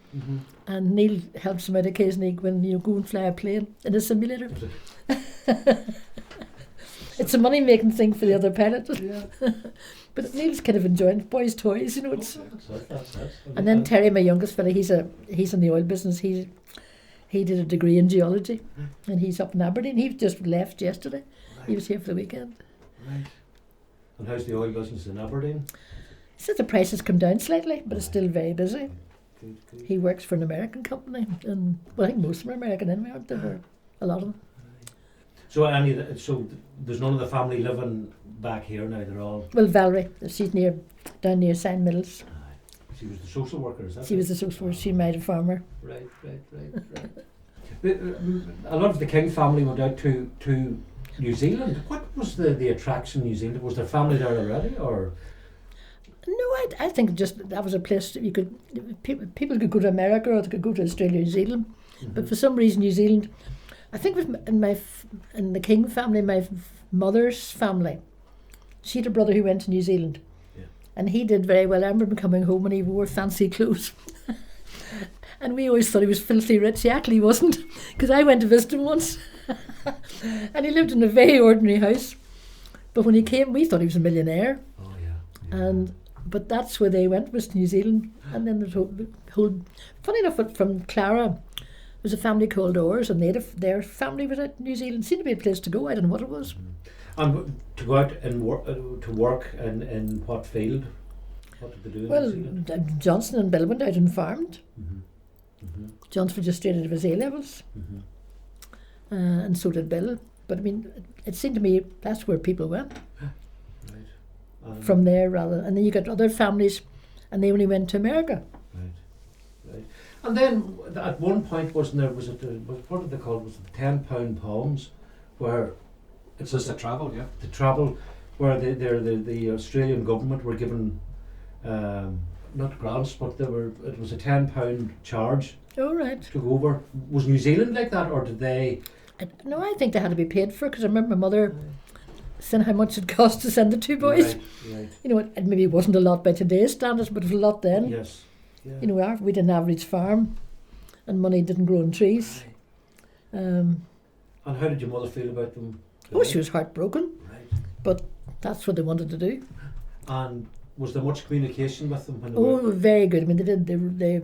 and Neil helps him out occasionally when you go and fly a plane in a simulator. It's a money-making thing for the other pilot. Yeah. But Neil's kind of enjoying boys' toys, you know. It's That's it. and then Terry, my youngest fella, he's in the oil business. He did a degree in geology, and he's up in Aberdeen. He just left yesterday. Right. He was here for the weekend. Right. And how's the oil business in Aberdeen? He said the price has come down slightly, but it's still very busy. Good. He works for an American company, and well, I think most of them are American anyway, aren't they? Or a lot of them. So so there's none of the family living back here now. They're all. Well, Valerie, she's down near St. Mills. She was the social worker, is that? She was the social worker. She married a farmer. Right. But, a lot of the King family went out to New Zealand. What was the attraction in New Zealand? Was their family there already, or? No, I think just that was a place you could people could go to America or they could go to Australia, New Zealand, but for some reason New Zealand. I think in the King family, my mother's family, she had a brother who went to New Zealand, and he did very well. I remember him coming home and he wore fancy clothes, and we always thought he was filthy rich. He actually wasn't, because I went to visit him once, and he lived in a very ordinary house. But when he came, we thought he was a millionaire. Oh yeah. But that's where they went, was to New Zealand. And then the whole funny enough, from Clara, there was a family called Orrs, and their family was at New Zealand. Seemed to be a place to go. I don't know what it was. And to go out and work in what field? What did they do in New Zealand? Johnson and Bill went out and farmed. Johnson was just straight out of his A-levels. And so did Bill. But I mean, it seemed to me that's where people went. From there, rather, and then you got other families, and they only went to America. Right. And then at one point, what did they call it? Was it the £10 pounds, where It's just a travel, yeah. the travel, where the Australian government were given not grants, but it was a £10 charge Oh, right. to go over. Was New Zealand like that, or did they? No, I think they had to be paid for, because I remember my mother saying how much it cost to send the two boys. Right. You know, it maybe wasn't a lot by today's standards, but it was a lot then. Yes. Yeah. You know, we did an average farm, and money didn't grow on trees. And how did your mother feel about them? Oh, she was heartbroken, Right. but that's what they wanted to do. And was there much communication with them when they Oh, were? very good. I mean, they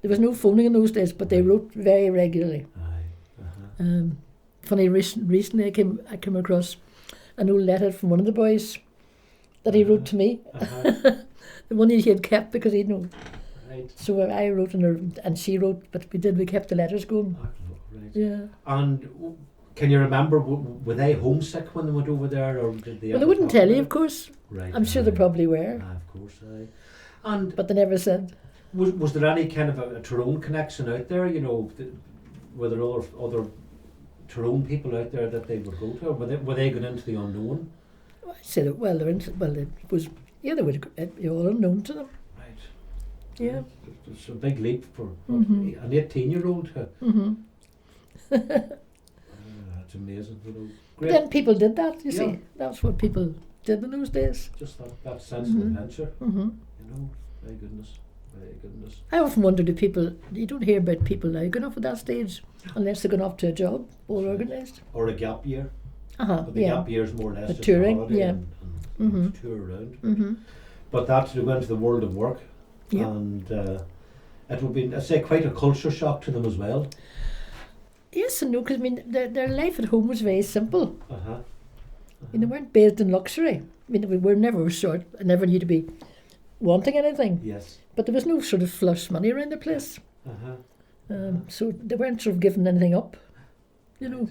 there was no phoning in those days, but they wrote very regularly. Aye. Funny, recently I came across an old letter from one of the boys that he wrote to me. The one he had kept because he'd known. Right. So I wrote and she wrote, but we kept the letters going. Right. Yeah. And can you remember, were they homesick when they went over there, or did they? Well, they wouldn't tell you, of course. Right. I'm sure they probably were, Of course, aye. And but they never said. was there any kind of a Tyrone connection out there? You know, were there other Tyrone people out there that they would go to, or were they going into the unknown? I said, it was, yeah, they were all unknown to them. Right. Yeah. It's a big leap for Mhm. an 18-year-old. That's amazing. You know. Great. Then people did that, you Yeah. see. That's what people did in those days. Just that sense of adventure. hmm You know, very goodness. I often wonder, you don't hear about people now going off at that stage unless they're going off to a job, all organised. Or a gap year. But the Yeah. gap year is more or less A just touring, a holiday yeah. and tour around. hmm But that to go into the world of work, Yeah. and it would be, I'd say, quite a culture shock to them as well. Yes and no, because I mean, their life at home was very simple. Uh-huh. I mean, they weren't bathed in luxury. I mean, we were never short. I never knew to be wanting anything. Yes. But there was no sort of flush money around the place. Uh-huh. So they weren't sort of giving anything up. you know.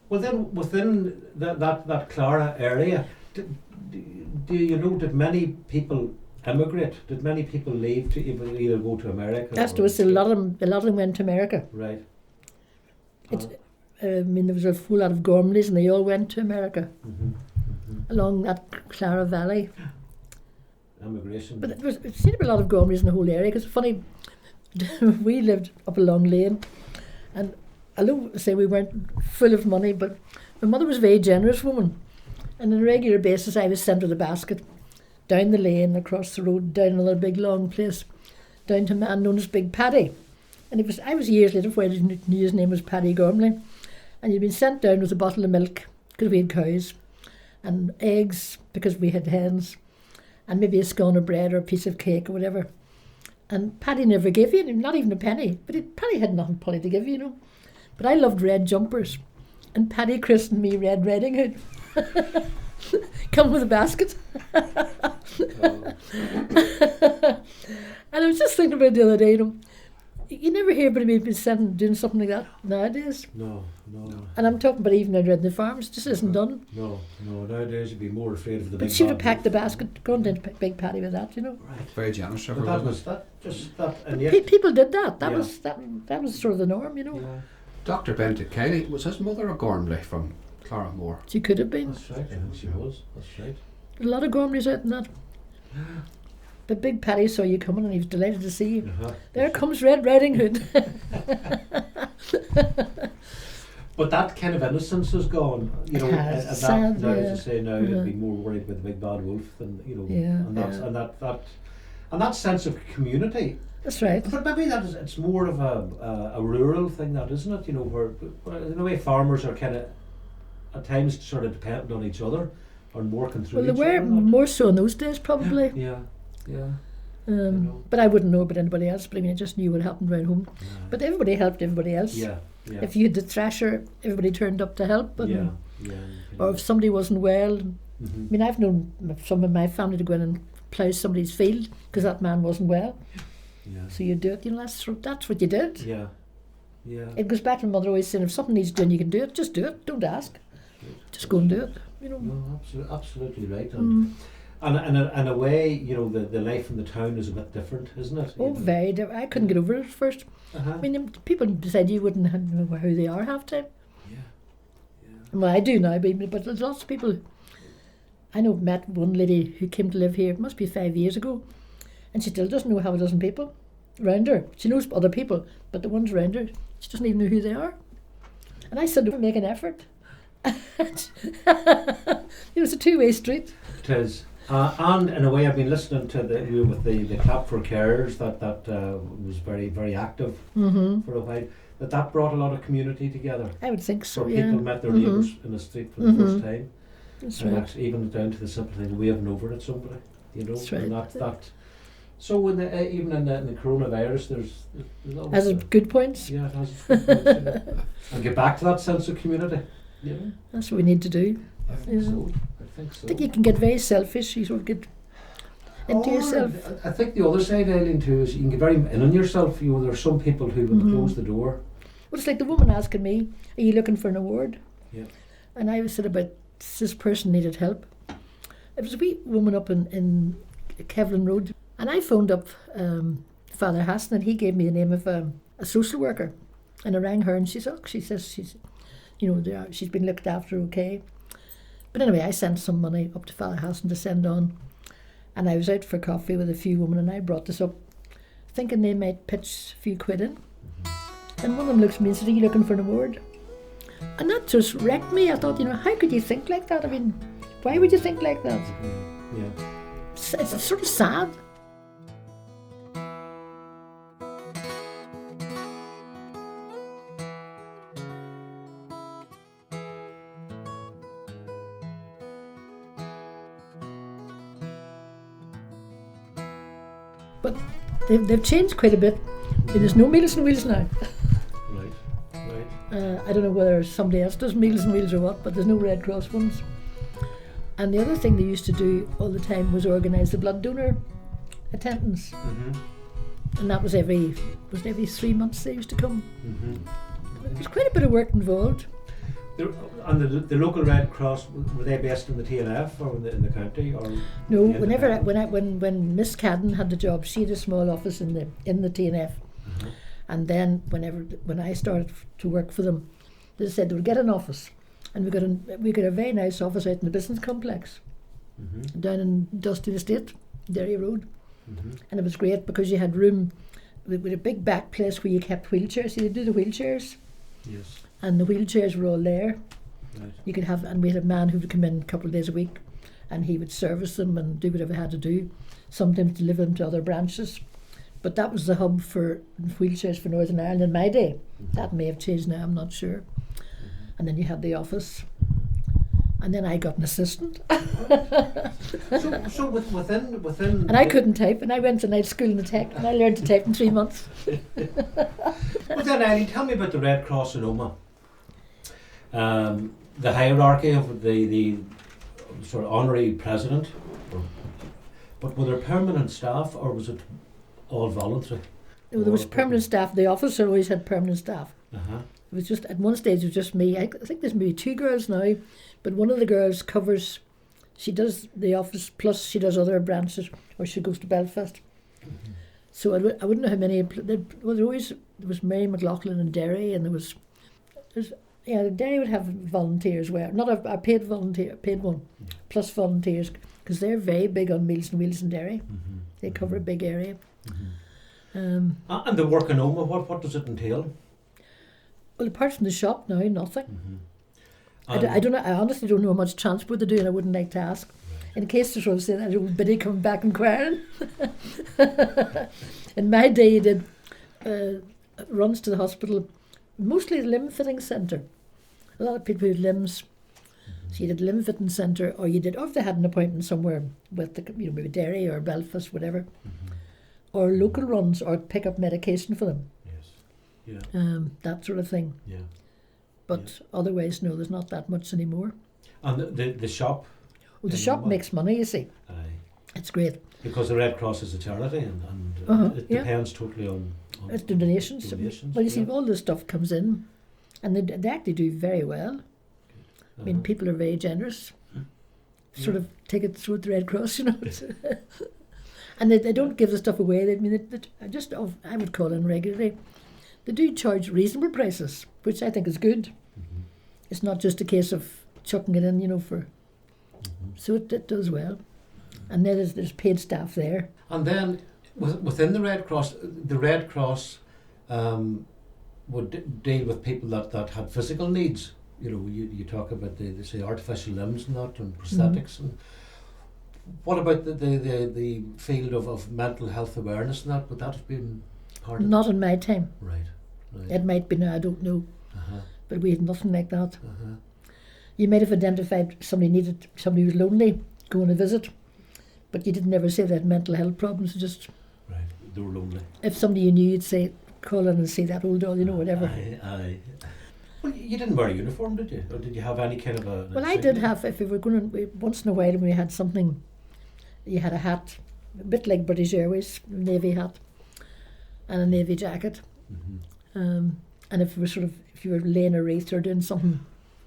Well, then within that Clara area, do you know, did many people emigrate? Did many people leave to either go to America? Yes, there was a lot of them went to America. Right. I mean, there was a full lot of Gormleys, and they all went to America along that Clara Valley. Immigration. But it seemed to be a lot of Gormleys in the whole area. Because funny, we lived up a long lane, and although say we weren't full of money, but my mother was a very generous woman, and on a regular basis I was sent with a basket down the lane, across the road, down another big long place, down to a man known as Big Paddy. And I was years later before I knew his name was Paddy Gormley. And he'd been sent down with a bottle of milk because we had cows, and eggs because we had hens, and maybe a scone of bread or a piece of cake or whatever. And Paddy never gave you, not even a penny. But Paddy had nothing Polly to give you, you know. But I loved red jumpers, and Paddy christened me Red Riding Hood. Come with a basket. And I was just thinking about it the other day, you know, you never hear about anybody doing something like that nowadays. No. And I'm talking about even out in the farms, it just isn't done. No. Nowadays you'd be more afraid of the big. But she would have packed the basket, gone down to Big Paddy with that, you know. Right. Very generous of her. But and yet, People did that. That Yeah. was sort of the norm, you know. Yeah. Dr. Benedict Kelly, was his mother a Gormley from Claremore? She could have been. That's right. I think she was. That's right. A lot of Gormleys out in that. But Big Paddy saw you coming and he was delighted to see you. There comes Red Riding Hood. But that kind of innocence is gone. You know, It's sad, now, yeah. as you say, now you'd be more worried about the big bad wolf than, you know, and that sense of community. That's right. But maybe it's more of a rural thing, that, isn't it? You know, where in a way farmers are kind of at times sort of dependent on each other and working through. Well, they were more so in those days, probably. Yeah. But I wouldn't know about anybody else. But I mean, I just knew what happened around home. But everybody helped everybody else. Yeah. If you had the thrasher, everybody turned up to help. And, Yeah. Or if somebody wasn't well, I mean, I've known some of my family to go in and plough somebody's field because that man wasn't well. Yeah. So you do it. You know, that's what you did. Yeah. It goes back to my mother always saying, if something needs doing, you can do it. Just do it. Don't ask. Just go and do it. You know. No, absolutely right. And in a way, you know, the life in the town is a bit different, isn't it? Oh, very different. I couldn't get over it at first. I mean, people said you wouldn't know who they are half time. Yeah. Well, I do now, but there's lots of people. I know met one lady who came to live here, it must be 5 years ago, and she still doesn't know half a dozen people around her. She knows other people, but the ones around her, she doesn't even know who they are. And I said, make an effort. It's a two-way street. It is. And in a way, I've been listening to the Clap for Carers that was very, very active for a while. That brought a lot of community together. I would think so. Where Yeah. people met their neighbours in the street for the first time. That's and right. actually even down to the simple thing of waving over at somebody. You know. That's right. And that. So even in the coronavirus, there's always Has its good points. Yeah, it has its good points. You know. And get back to that sense of community. You know. That's what we need to do. I think so. I think you can get very selfish. You sort of get into yourself. I think the other side, Eileen, too, is you can get very in on yourself. You know, there's some people who will close the door. Well, it's like the woman asking me, "Are you looking for an award?" Yeah. And I said about this person needed help. It was a wee woman up in Kevlin Road, and I phoned up Father Hassan, and he gave me the name of a social worker, and I rang her, and she says she's, you know, she's been looked after okay. But anyway, I sent some money up to Father Hassan to send on, and I was out for coffee with a few women, and I brought this up, thinking they might pitch a few quid in. And one of them looks at me and said, "Are you looking for an award?" And that just wrecked me. I thought, you know, how could you think like that? I mean, why would you think like that? Yeah. It's sort of sad. But they've changed quite a bit. There's no Meals and Wheels now. Right. I don't know whether somebody else does Meals and Wheels or what, but there's no Red Cross ones. And the other thing they used to do all the time was organise the blood donor attendance. And that was every 3 months they used to come. There's quite a bit of work involved. And the local Red Cross, were they based in the TNF or in the county? Or No, when Miss Cadden had the job, she had a small office in the TNF. Mm-hmm. And then when I started to work for them, they said they would get an office, and we got a very nice office out in the business complex, Mm-hmm. down in Dusty Estate, Derry Road, Mm-hmm. and it was great because you had room with a big back place where you kept wheelchairs. You do the wheelchairs, Yes. and the wheelchairs were all there. Right. You could have, and we had a man who would come in a couple of days a week, and he would service them and do whatever he had to do. Sometimes deliver them to other branches. But that was the hub for wheelchairs for Northern Ireland in my day. Mm-hmm. That may have changed now, I'm not sure. And then you had the office. And then I got an assistant. So within And I couldn't type, and I went to night school in the tech, and I learned to type in 3 months. But then, Eileen, tell me about the Red Cross in Omagh. The hierarchy of the sort of honorary president, but were there permanent staff, or was it all voluntary? There was permanent staff. The officer always had permanent staff. Uh-huh. It was just, at one stage it was just me. I think there's maybe 2 girls now, but one of the girls covers, she does the office plus she does other branches, or she goes to Belfast. Mm-hmm. So I wouldn't know how many. There was Mary McLaughlin in Derry, and there's Derry would have volunteers. Well, not a paid volunteer, paid one, plus volunteers, because they're very big on Meals and Wheels in Derry. Mm-hmm. They cover a big area. Mm-hmm. And the work in Omagh, what does it entail? Well, apart from the shop now, nothing. Mm-hmm. I don't know. I honestly don't know how much transport they do, and I wouldn't like to ask. In case there's always that old biddy coming back inquiring. In my day, you did runs to the hospital, mostly the limb fitting centre. A lot of people had limbs, so you did limb fitting centre, or you did, or if they had an appointment somewhere with maybe Derry or Belfast, whatever, or local runs, or pick up medication for them. Yes. Yeah. That sort of thing. Yeah. But otherwise, no, there's not that much anymore. And the shop? Well, the shop makes money, you see. Aye. It's great. Because the Red Cross is a charity, and it depends totally on it's the donations. Well, you see, all this stuff comes in, and they actually do very well. I mean, people are very generous. Sort of take it through the Red Cross, you know. And they don't give the stuff away. I would call in regularly. They do charge reasonable prices, which I think is good. Mm-hmm. It's not just a case of chucking it in, for. So it does well. And then there's paid staff there. And then within the Red Cross would deal with people that had physical needs. You talk about the say artificial limbs and that, and prosthetics. And what about the field of mental health awareness and that? Would that have been part of Not in my time. Right. It might be now, I don't know. Uh-huh. But we had nothing like that. Uh-huh. You might have identified somebody who was lonely, go on a visit, but you didn't ever say they had mental health problems. Just Right, they were lonely. if somebody you knew, you'd say, call in and see that old doll, whatever. Aye. Well, you didn't wear a uniform, did you? Or did you have any kind of a... Well, I did have, if we were going to, once in a while when we had something, you had a hat, a bit like British Airways, navy hat, and a navy jacket. Mm-hmm. And if you were laying a wreath or doing something,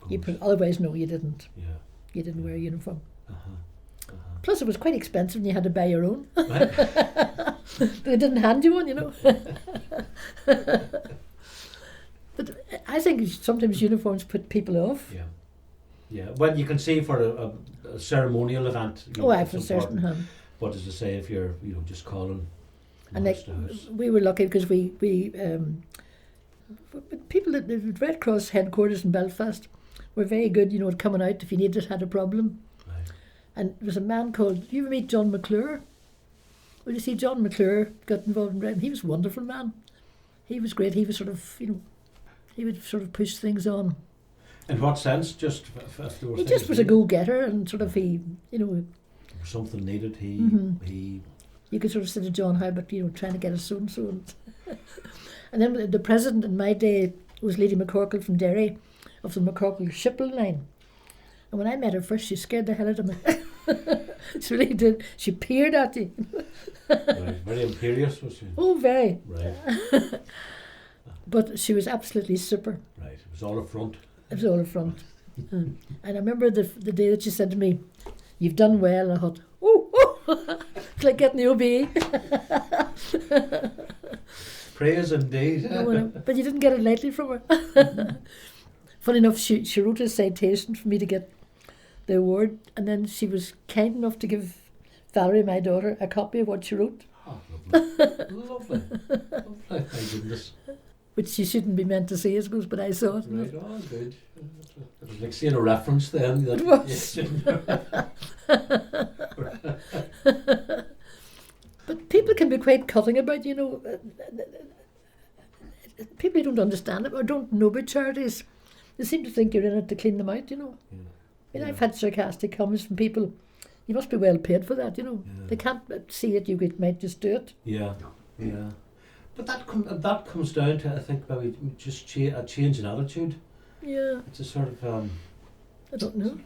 you put, otherwise, no, you didn't. Yeah. You didn't wear a uniform. Uh-huh. Plus, it was quite expensive and you had to buy your own. Right. They didn't hand you one, But I think sometimes uniforms put people off. Yeah. Yeah. Well, you can see for a ceremonial event. I've a certain hand. What does it say if you're, just calling And house to house? we were lucky because we people at the Red Cross headquarters in Belfast were very good, at coming out if you had a problem. Right. And there was a man called, you ever meet John McClure? Well, you see, John McClure got involved in Red. He was a wonderful man. He was great. He was sort of, he would sort of push things on. In what sense? Just if there were He things just was a needed? go-getter, and sort of Something needed. He. You could sort of say to John Howard, trying to get us so and so. And then the president in my day was Lady McCorkle from Derry, of the McCorkle shipping line. And when I met her first, she scared the hell out of me. She really did. She peered at you. Right. Very imperious, was she? Oh, very. Right. But she was absolutely super. Right. It was all up front. It was all in front. And I remember the day that she said to me, "You've done well." And I thought, oh, it's like getting the OBE. Praise indeed. But you didn't get it lightly from her. Funny enough, she wrote a citation for me to get the award, and then she was kind enough to give Valerie, my daughter, a copy of what she wrote. Oh, lovely. Lovely. My goodness. Which she shouldn't be meant to see, I suppose, but I saw it. Right, oh, good. It was like seeing a reference then. That It was. But people can be quite cutting about, people who don't understand it or don't know about charities, they seem to think you're in it to clean them out, Yeah. I've had sarcastic comments from people, you must be well paid for that, Yeah. They can't see it, you might just do it. Yeah, yeah. But that comes down to, I think, maybe just a change in attitude. Yeah, It's a sort of I don't know.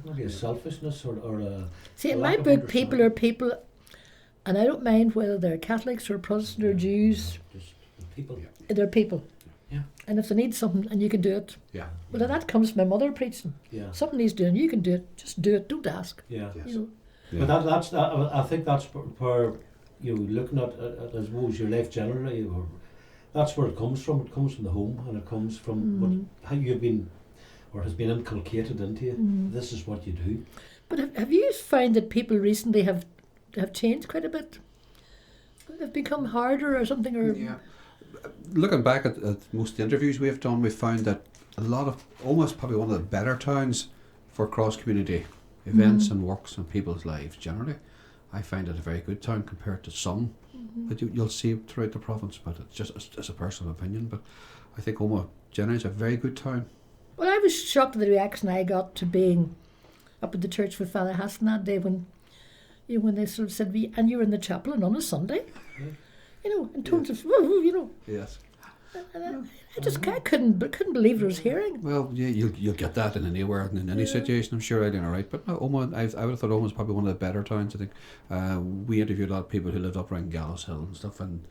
maybe a selfishness or a. See, a in lack my of book, people are understanding. people, and I don't mind whether they're Catholics or Protestant or Jews, Just people. they're people. Yeah. And if they need something and you can do it, Yeah. well, that comes from my mother preaching. Yeah. Something he's doing, you can do it, just do it, don't ask. Yeah. Yes. You know. Yeah. But that's I think that's where looking at I suppose your life generally, or that's where it comes from. It comes from the home, and it comes from how you've been, or has been inculcated into you. This is what you do. But have you found that people recently have changed quite a bit? Have become harder or something? Or Yeah. Looking back at most of the interviews we have done, we've found that a lot of, almost probably one of the better towns for cross-community events and works and people's lives generally. I find it a very good town compared to some that you'll see throughout the province, but it's a personal opinion. But I think Omagh generally is a very good town. Well, I was shocked at the reaction I got to being up at the church with Father Hassan that day when they sort of said, "And you were in the chapel and on a Sunday?" In terms of, Yes. and I couldn't believe what I was hearing. Well, yeah, you'll get that in anywhere and in any situation, I'm sure, Eileen, all right. But no, Omagh, I would have thought Omagh is probably one of the better towns, I think. We interviewed a lot of people who lived up around Gallows Hill and stuff, and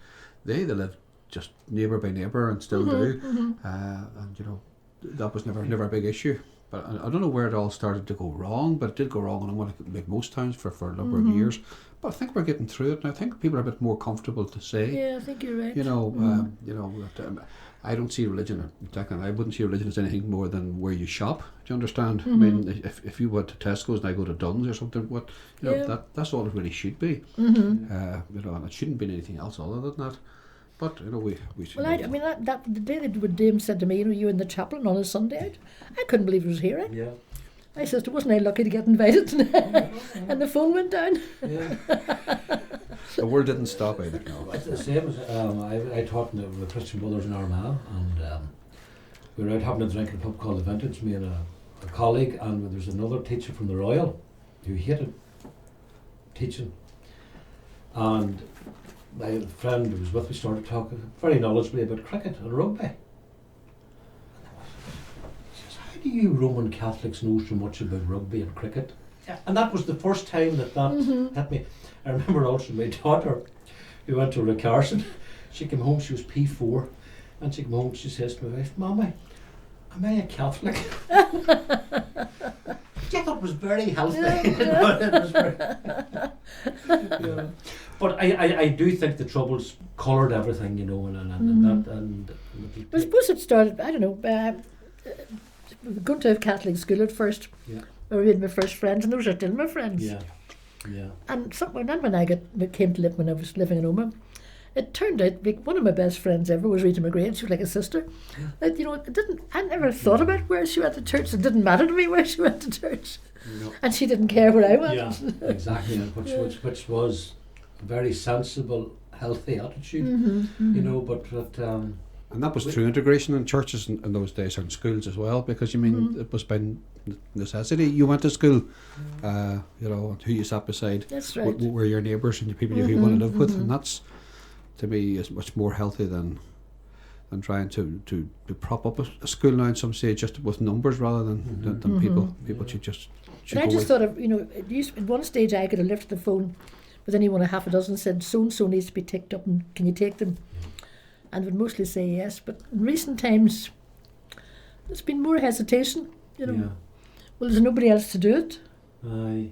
they lived just neighbour by neighbour and still do. And, that was never a big issue. But I don't know where it all started to go wrong, but it did go wrong in Omagh, like most towns, for a number of years. But I think we're getting through it, and I think people are a bit more comfortable to say. Yeah, I think you're right. I don't see religion, I wouldn't see religion as anything more than where you shop. Do you understand? I mean, if you went to Tesco's and I go to Dunn's or something, that's all it really should be. And it shouldn't be anything else other than that. But we should. Well, I mean that the day that Dame said to me, you in the chapel and on a Sunday, I couldn't believe I was hearing. Yeah. I said, wasn't I lucky to get invited? And the phone went down. Yeah. The world didn't stop either. No. It's the same as I taught in the Christian Brothers in Armagh, and we were out having a drink in a pub called The Vintage, me and a colleague, and there's another teacher from the Royal who hated teaching. And my friend who was with me started talking very knowledgeably about cricket and rugby. He says, "How do you Roman Catholics know so much about rugby and cricket?" And that was the first time that hit me. I remember also my daughter, who went to Rick Carson, she came home, she was P4, and she came home, she says to my wife, "Mommy, am I a Catholic?" I thought it was very healthy. It was very yeah. But I do think the Troubles coloured everything, and I suppose it started, I don't know, going to a Catholic school at first. Yeah. I made my first friends, and those are still my friends. Yeah. Yeah. And then when I came to live, when I was living in Omagh, it turned out one of my best friends ever was Rita McGrain. She was like a sister. That, I never thought about where she went to church. It didn't matter to me where she went to church. No. And she didn't care where I went. Yeah, exactly. Which was a very sensible, healthy attitude, but And that was true integration in churches in those days, and schools as well, because it was by necessity. You went to school, and who you sat beside That's right. were your neighbours and the people you want to live with, and that's, to me, is much more healthy than trying to prop up a school now in some stage just with numbers rather than people should just. But I just thought of, at one stage I could have lifted the phone with anyone, a half a dozen, said so and so needs to be ticked up, and can you take them? and would mostly say yes. But in recent times, there's been more hesitation. You know, Yeah. well, there's nobody else to do it. Aye.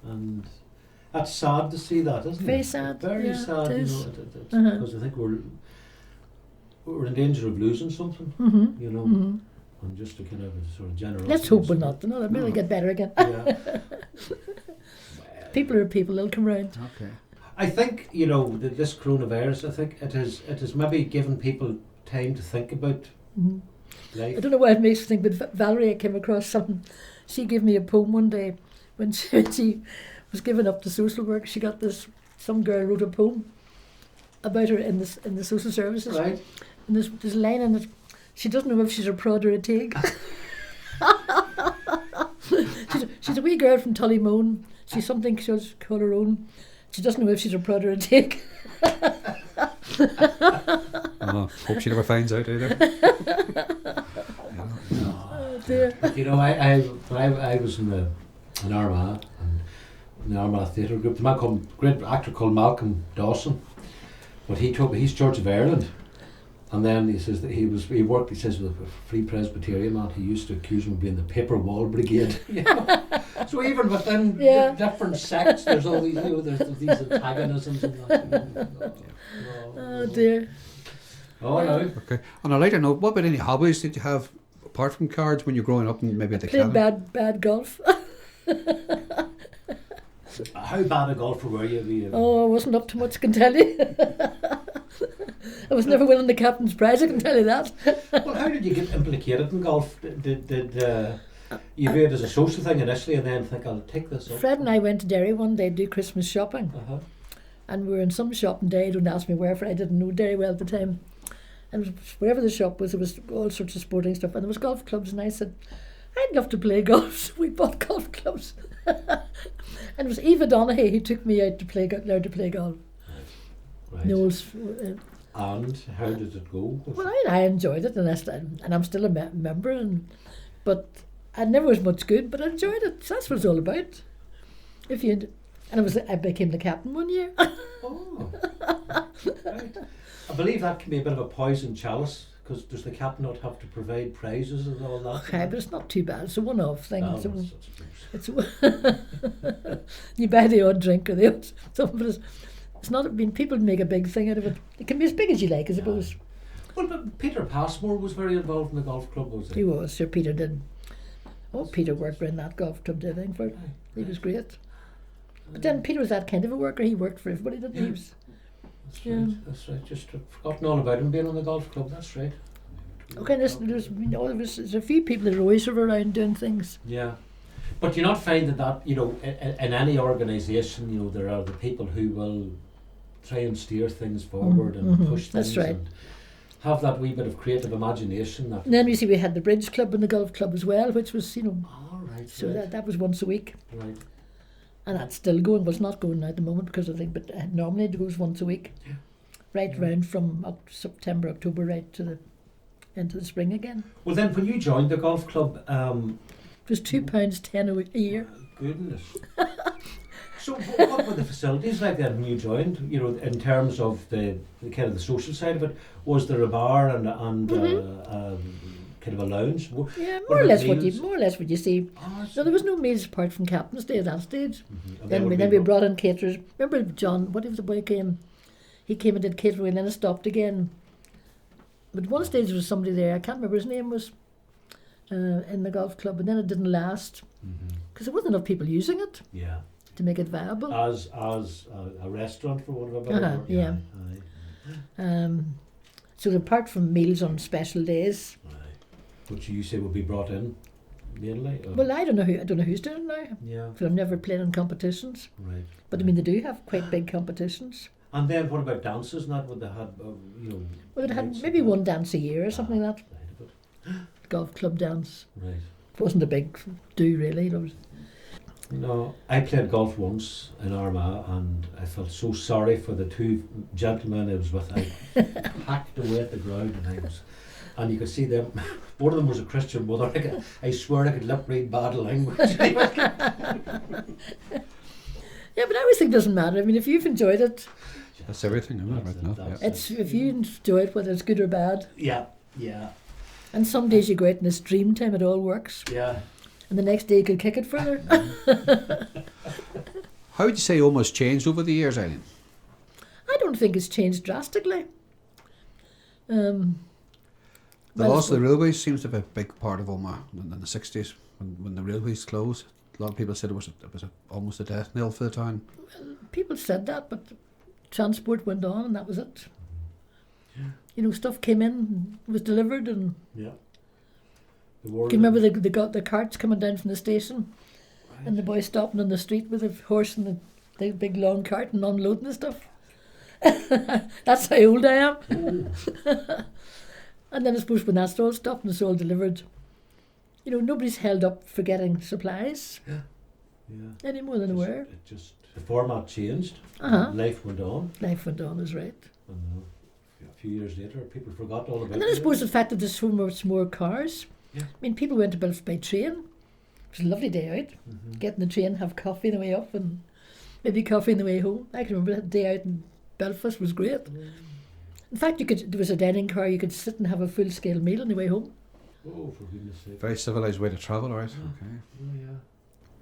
And that's sad to see that, isn't it? Very sad, Very yeah, sad, it you is. know, Uh-huh. because I think we're in danger of losing something, Mm-hmm. you know, Mm-hmm. and just a kind of a sort of generosity. Let's hope we're and not. No, they'll really No. get better again. Yeah. People are people. They'll come round. Okay. I think, you know, this coronavirus, I think it has maybe given people time to think about Mhm. life. I don't know why it makes me think, but Valerie, I came across something. She gave me a poem one day when she was giving up the social work. She got this. Some girl wrote a poem about her in the social services. Right? And there's a line in it. She doesn't know if she's a prod or a take. she's a wee girl from Tullymone. She's something she'll call her own. She doesn't know if she's a prod or a take. Hope she never finds out either. Oh dear. But you know, when I was in Armagh, and in the Armagh Theatre Group, the man great actor called Malcolm Dawson, but he's Church of Ireland, and then he says that he worked with a Free Presbyterian man. He used to accuse him of being the paper wall brigade. You know? So even within Yeah. different sects, there's all these, you know, there's these antagonisms and that. Oh dear. Oh no. Okay. On a lighter note, what about any hobbies did you have apart from cards when you're growing up and maybe at the Played cabin? bad golf. How bad a golfer were you? Oh, I wasn't up to much, I can tell you. I was never winning the captain's prize, I can tell you that. Well, how did you get implicated in golf? Did you view it as a social thing initially and then think, I'll take this up? Fred and I went to Derry one day to do Christmas shopping. Uh-huh. And we were in some shop in Derry, don't ask me where, for I didn't know Derry well at the time. And it was, wherever the shop was, there was all sorts of sporting stuff. And there was golf clubs, and I said, I'd love to play golf. So we bought golf clubs. And it was Eva Donaghy who took me out to learn to play golf. Right. Knowles, And how did it go? well, I enjoyed it, and I'm still a member, but I never was much good, but I enjoyed it. So that's what it's all about. I became the captain one year. Oh, right. I believe that can be a bit of a poison chalice, because does the captain not have to provide prizes and all that? Okay, but it's not too bad. It's a one-off thing. Oh, It's you buy the odd drink or the odd something, but it's not. I mean, people make a big thing out of it. It can be as big as you like, I suppose. Well, but Peter Passmore was very involved in the golf club, was he? He was. Sir Peter did. Oh, Peter worked in that golf club, did Ingford. He was great. But then Peter was that kind of a worker. He worked for everybody, didn't he? He was, That's yeah. right. That's right. Just forgotten all about him being on the golf club. That's right. okay, there's a few people that are always around doing things. Yeah. But you not find that you know, in any organisation, you know, there are the people who will try and steer things forward and push things. That's right. And have that wee bit of creative imagination. That And then we see we had the bridge club and the golf club as well, which was, all right. so right. that was once a week. Right. And that's still going. Well, it's not going now at the moment because I think, but normally it goes once a week. Yeah. Right round from September, October, right to the into the spring again. Well, then, when you joined the golf club, It was £2.10 a year. goodness. So, what were the facilities like then when you joined? You know, in terms of the kind of the social side of it, was there a bar and kind of a lounge? Yeah, What more or about less meals? what you see. Oh, No, there was no meals apart from Captain's Day at that stage. And Then would we be brought in caterers. Remember John? What if the boy came? He came and did catering, and then it stopped again. But one stage there was somebody there. I can't remember his name was in the golf club, and then it didn't last because there wasn't enough people using it Yeah. to make it viable. As a restaurant, for want of a better word. yeah. Aye. So apart from meals on special days, Aye. Which you say would be brought in mainly. Or? well, I don't know who's doing it now. Yeah. Because I've never played in competitions. Right. But I mean, they do have quite big competitions. And then what about dances? Not would they have, you know? Well, it had nights maybe like that? one dance a year or something like that. Right, but Golf club dance. right. It wasn't a big do really. It was, No, I played golf once in Armagh, and I felt so sorry for the two gentlemen I was with. I hacked away at the ground, and you could see them. One of them was a Christian mother. I swear I could lip read bad language. yeah, but I always think it doesn't matter. I mean, if you've enjoyed it, That's everything, isn't it? That's Right it, now? that's Yeah. It's if you enjoy it, whether it's good or bad. Yeah, yeah, And some days you go out and it's dream time, it all works. yeah. And the next day you can kick it further. How would you say Omagh's changed over the years, Eileen? I don't think it's changed drastically. The Well, loss of the railways seems to be a big part of Omagh in the 60s when the railways closed. A lot of people said it was almost a death knell for the town. people said that, but transport went on and that was it. You know, stuff came in, was delivered, and Yeah. The can war. you remember they got the carts coming down from the station, and the boy stopping on the street with a horse and the big long cart and unloading the stuff. That's how old I am. And then I suppose when that's all stopped and it's all delivered, you know, nobody's held up for getting supplies Yeah. any more than they were. It just the format changed. Uh-huh. Life went on, Life went on, is right. and a few years later, people forgot all about. And then I it. suppose the fact that there's so much more cars. Yeah. I mean, people went to Belfast by train. It was a lovely day out. Mhm. Get in the train, have coffee on the way up, and maybe coffee on the way home. I can remember that day out in Belfast was great. In fact, there was a dining car. You could sit and have a full-scale meal on the way home. Oh, for goodness sake! Very civilised way to travel, right? Yeah. Okay. Oh, yeah.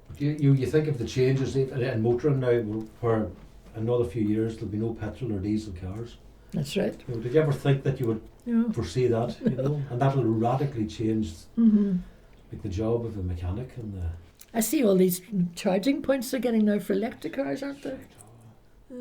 But you think of the changes in motoring now, where another few years there'll be no petrol or diesel cars. That's right. You know, did you ever think that you would Yeah. foresee that? You know, and that'll radically change Mm-hmm. like the job of a mechanic and the. I see all these charging points they're getting now for electric cars, aren't there? Yeah.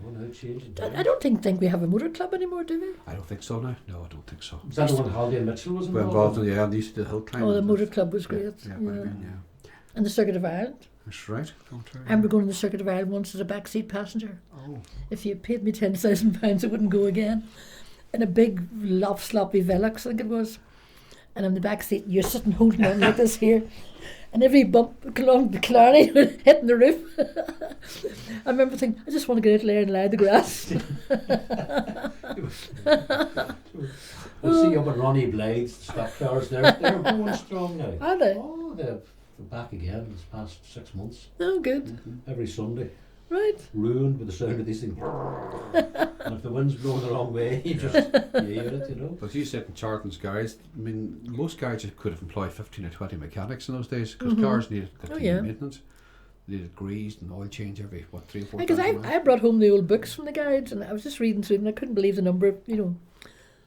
Oh, now changing. I don't think we have a motor club anymore, do we? I don't think so now. No, I don't think so. Is that the one Haldane Mitchell was We're involved? involved in and these the hill climbing. Oh, the motor club was Yeah, great. Yeah, Yeah. yeah. And the Circuit of Ireland. That's right. Don't try. I remember going on the Circuit of Ireland once as a backseat passenger. Oh. If you paid me £10,000, I wouldn't go again. In a big, sloppy Velux, I think it was. And in the back seat, you're sitting holding on like this here. And every bump along the Clarny hitting the roof. I remember thinking, I just want to get out there and lie in the grass. We'll see up at Ronnie Blade's stock cars. They're going strong now. Are they? Oh, they're back again. This past 6 months. Oh, good. Every Sunday. Right. Ruined with the sound of these things. And if the wind's blowing the wrong way, you hear it, you know. But you said in Charlton's garage, I mean, most garages could have employed 15 or 20 mechanics in those days because Mhm. cars needed continued yeah. maintenance. They needed greased and oil change every, 3 or 4 Because times a month? I brought home the old books from the garage and I was just reading through them and I couldn't believe the number of, you know,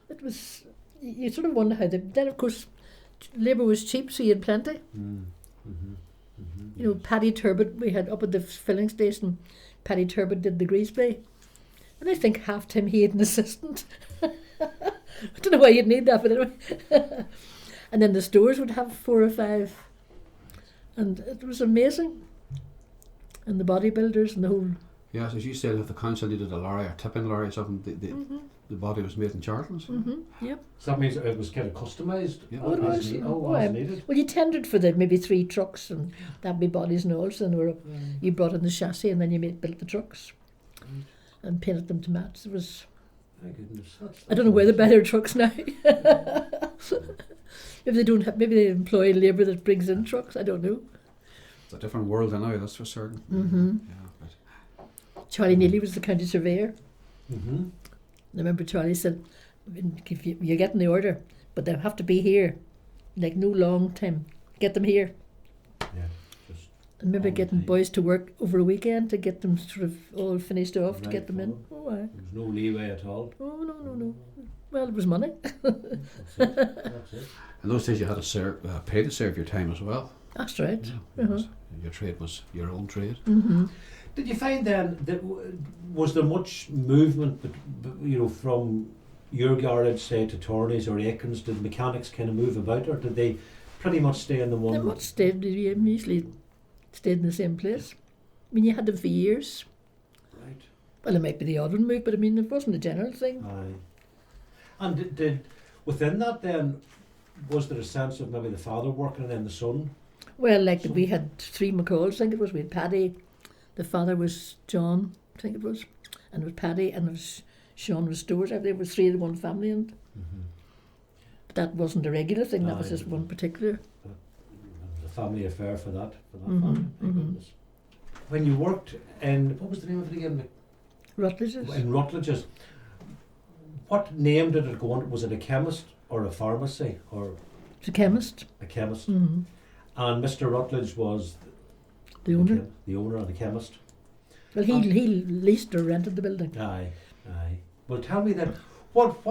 it was, you sort of wonder how then of course labour was cheap, so you had plenty. You know, Paddy Turbot, we had up at the filling station, Paddy Turbot did the grease bay. And I think half time he had an assistant. I don't know why you'd need that, but anyway. And then the stores would have 4 or 5. And it was amazing. And the bodybuilders and the whole... Yes, as you said, if the council needed a lorry or tipping lorry or something, the body was made in Charlton's. Yep. So that means it was kind of customised. Yeah. Oh, it was. As needed. Well, you tendered for the maybe 3 trucks and that'd be bodies and all. So then you brought in the chassis and then you built the trucks and painted them to match. It was... My goodness. I don't know where they buy their trucks now. If they don't have, maybe they employ labour that brings in trucks. I don't know. It's a different world now, that's for certain. Mm-hmm. Yeah, but Charlie Neely was the county surveyor. Mm-hmm. I remember Charlie said, if you're getting the order, but they have to be here. Like no long time. Get them here. Yeah. Just I remember all the getting time. boys to work over a weekend to get them sort of all finished off to Right get them in. forward. Oh, aye. There was no leeway at all. Oh, no. Well, it was money. That's it. That's it. in those days you had to pay to serve your time as well. That's right. Yeah, Uh-huh. your trade was your own trade. Mm-hmm. Did you find then that was there much movement, you know, from your garage, say, to Torney's or Aiken's? Did mechanics kind of move about, or did they pretty much stay in the one? They much stayed, you usually stayed in the same place. I mean, you had them for years. Right. Well, it might be the odd one move, but I mean, it wasn't a general thing. Aye. And did within that then, was there a sense of maybe the father working and then the son? Well, like we had 3 McCalls, I think it was. We had Paddy, the father was John, I think it was, and it was Paddy, and it was Sean was Stores. There was 3 in one family, and but that wasn't a regular thing. That was Aye. just one particular. A family affair for that Mhm, family. My mhm. goodness. When you worked in, what was the name of it again? Rutledge's. In Rutledge's. What name did it go under? Was it a chemist or a pharmacy or It's a chemist. a chemist? Mm-hmm. And Mr. Rutledge was The owner. the owner and the chemist. Well, he leased or rented the building. Aye. Well, tell me then, what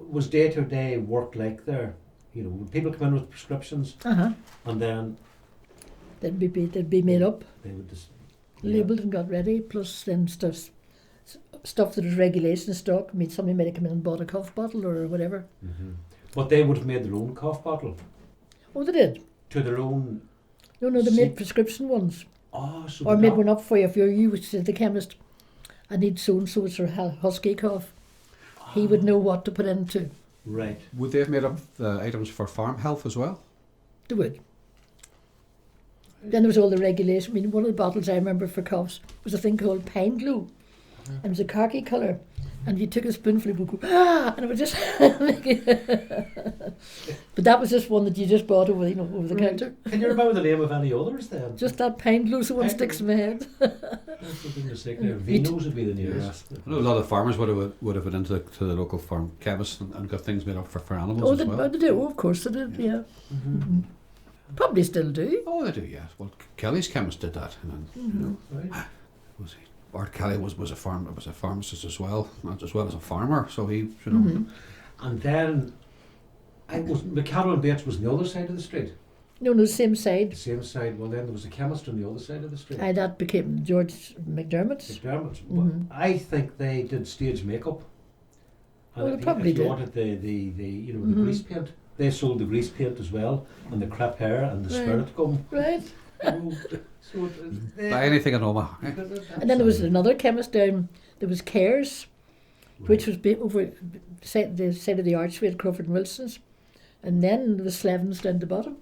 was day-to-day work like there? You know, would people come in with prescriptions and then They'd be made up, they would just labelled and got ready. Plus then stuff that was regulation stock. I mean, somebody might have come in and bought a cough bottle or whatever. Mm-hmm. But they would have made their own cough bottle Oh, they did. to their own. No, they made prescription ones. Oh, so Or the made doc- one up for you. If you were to the chemist, I need so and so, it's for husky cough. He would know what to put into. Right. Would they have made up the items for farm health as well? They would. Then there was all the regulation. I mean, one of the bottles I remember for coughs was a thing called pine glue. And it was a khaki colour. And you took a spoonful, it would go, and it would just... But that was just one that you just bought over the counter. Can you remember the name of any others then? Just that pine glue, so one Pine sticks in glue. my head. That's for goodness sake, now. Vinos would be the nearest. I know a lot of farmers would have been into the local farm chemist and got things made up for animals Oh, as they, well. they do. Oh, of course they did, yeah. Mm-hmm. Probably still do. Oh, they do, yeah. Well, Kelly's chemist did that. And then, you know, Right. was he? Art Kelly was a pharmacist as well as a farmer. So he, you know, Mm-hmm. And then McCarroll and Bates was on the other side of the street. No, same side. The same side. Well, then there was a chemist on the other side of the street. That became George McDermott's. McDermott. Mhm. I think they did stage makeup. And Well, they if probably if you did. wanted the the Mhm. grease paint, they sold the grease paint as well, and the crap hair and the Right. spirit gum. Right. So buy anything in Omagh. Eh? And then there was another chemist down, there was Cares, which was over the side of the archway at Crawford and Wilson's. And then there was Slevins down the bottom.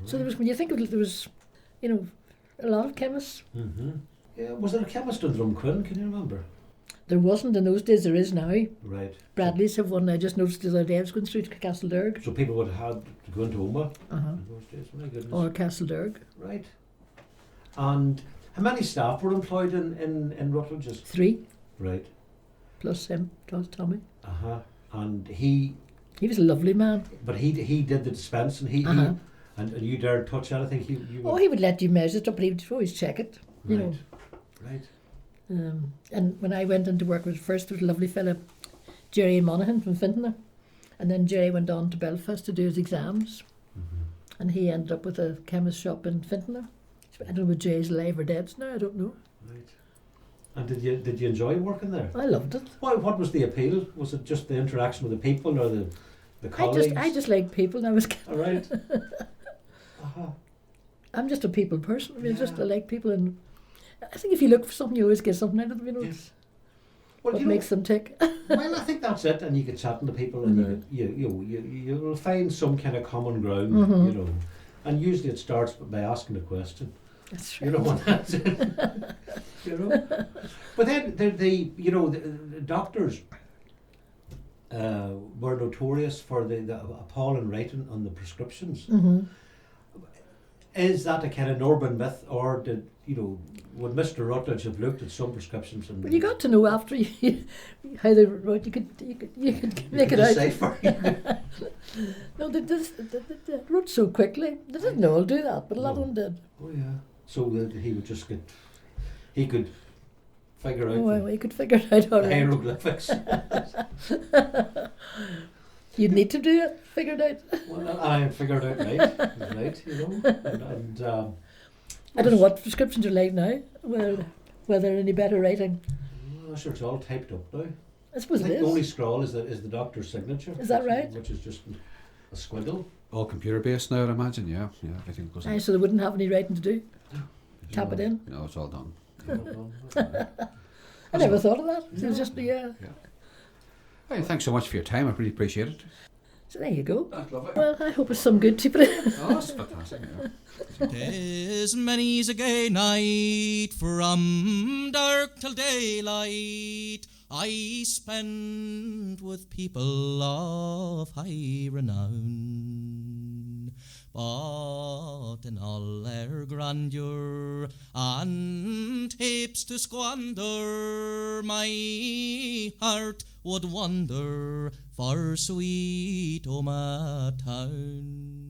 So there was, when you think of it, there was, a lot of chemists. Mm-hmm. Yeah, was there a chemist in Drumquin? Can you remember? There wasn't in those days, there is now. Right. Bradley's have one, I just noticed the other day, I was going through to Castledurg. So people would have had to go into Omagh Uh-huh. in those days. My goodness. Or Castledurg. Right. And how many staff were employed in Rutledge's? 3, Right. plus him, plus Tommy. Uh-huh. And he He was a lovely man. he did the dispensing. He and you dared touch anything. You Oh, he would let you measure it up, but he would always check it, you know. Right. And when I went into work with first, there was a lovely fella, Jerry Monaghan from Fintona. And then Jerry went on to Belfast to do his exams. Mm-hmm. And he ended up with a chemist shop in Fintona. I don't know if Jerry's alive or dead now, I don't know. Right. And did you enjoy working there? I loved it. What was the appeal? Was it just the interaction with the people or the colleagues? I just like people and I was All right. Uh-huh. I'm just a people person. I mean, Yeah. I like people, and I think if you look for something you always get something out of them, Yeah. It's Well, what makes them tick. well, I think that's it, and you get chatting to people, and you will find some kind of common ground, Mhm. and usually it starts by asking a question. That's You right. know, and that's it. But then the doctors were notorious for the appalling writing on the prescriptions. Mm-hmm. Is that a kind of urban myth, or would Mr. Rutledge have looked at some prescriptions and But you got to know after how they wrote. You could make it out. decipher? No, they wrote so quickly. They didn't all do that, but a lot of them did. Oh yeah. So that he would just he could figure out Oh, well, you could figure it out the already. hieroglyphics. You'd need to do it, figure it out. Well, I figured out right, and I don't know what prescriptions are like now, whether they're any better writing. I'm sure it's all typed up now. I suppose I it think the only is. scroll is the doctor's signature. Is that right? Which is just a squiggle. All computer based now, I'd imagine. Yeah, everything goes in. So they wouldn't have any writing to do. Tap it in. No, it's all done. I never thought of that. It was just, Hey, thanks so much for your time. I really appreciate it. So there you go. That's lovely. Well, I hope it's some good to people. Oh, that's fantastic. Yeah. 'Tis many's a gay night from dark till daylight I spend with people of high renown. but in all their grandeur and heaps to squander, my heart would wander for Sweet Omagh Town.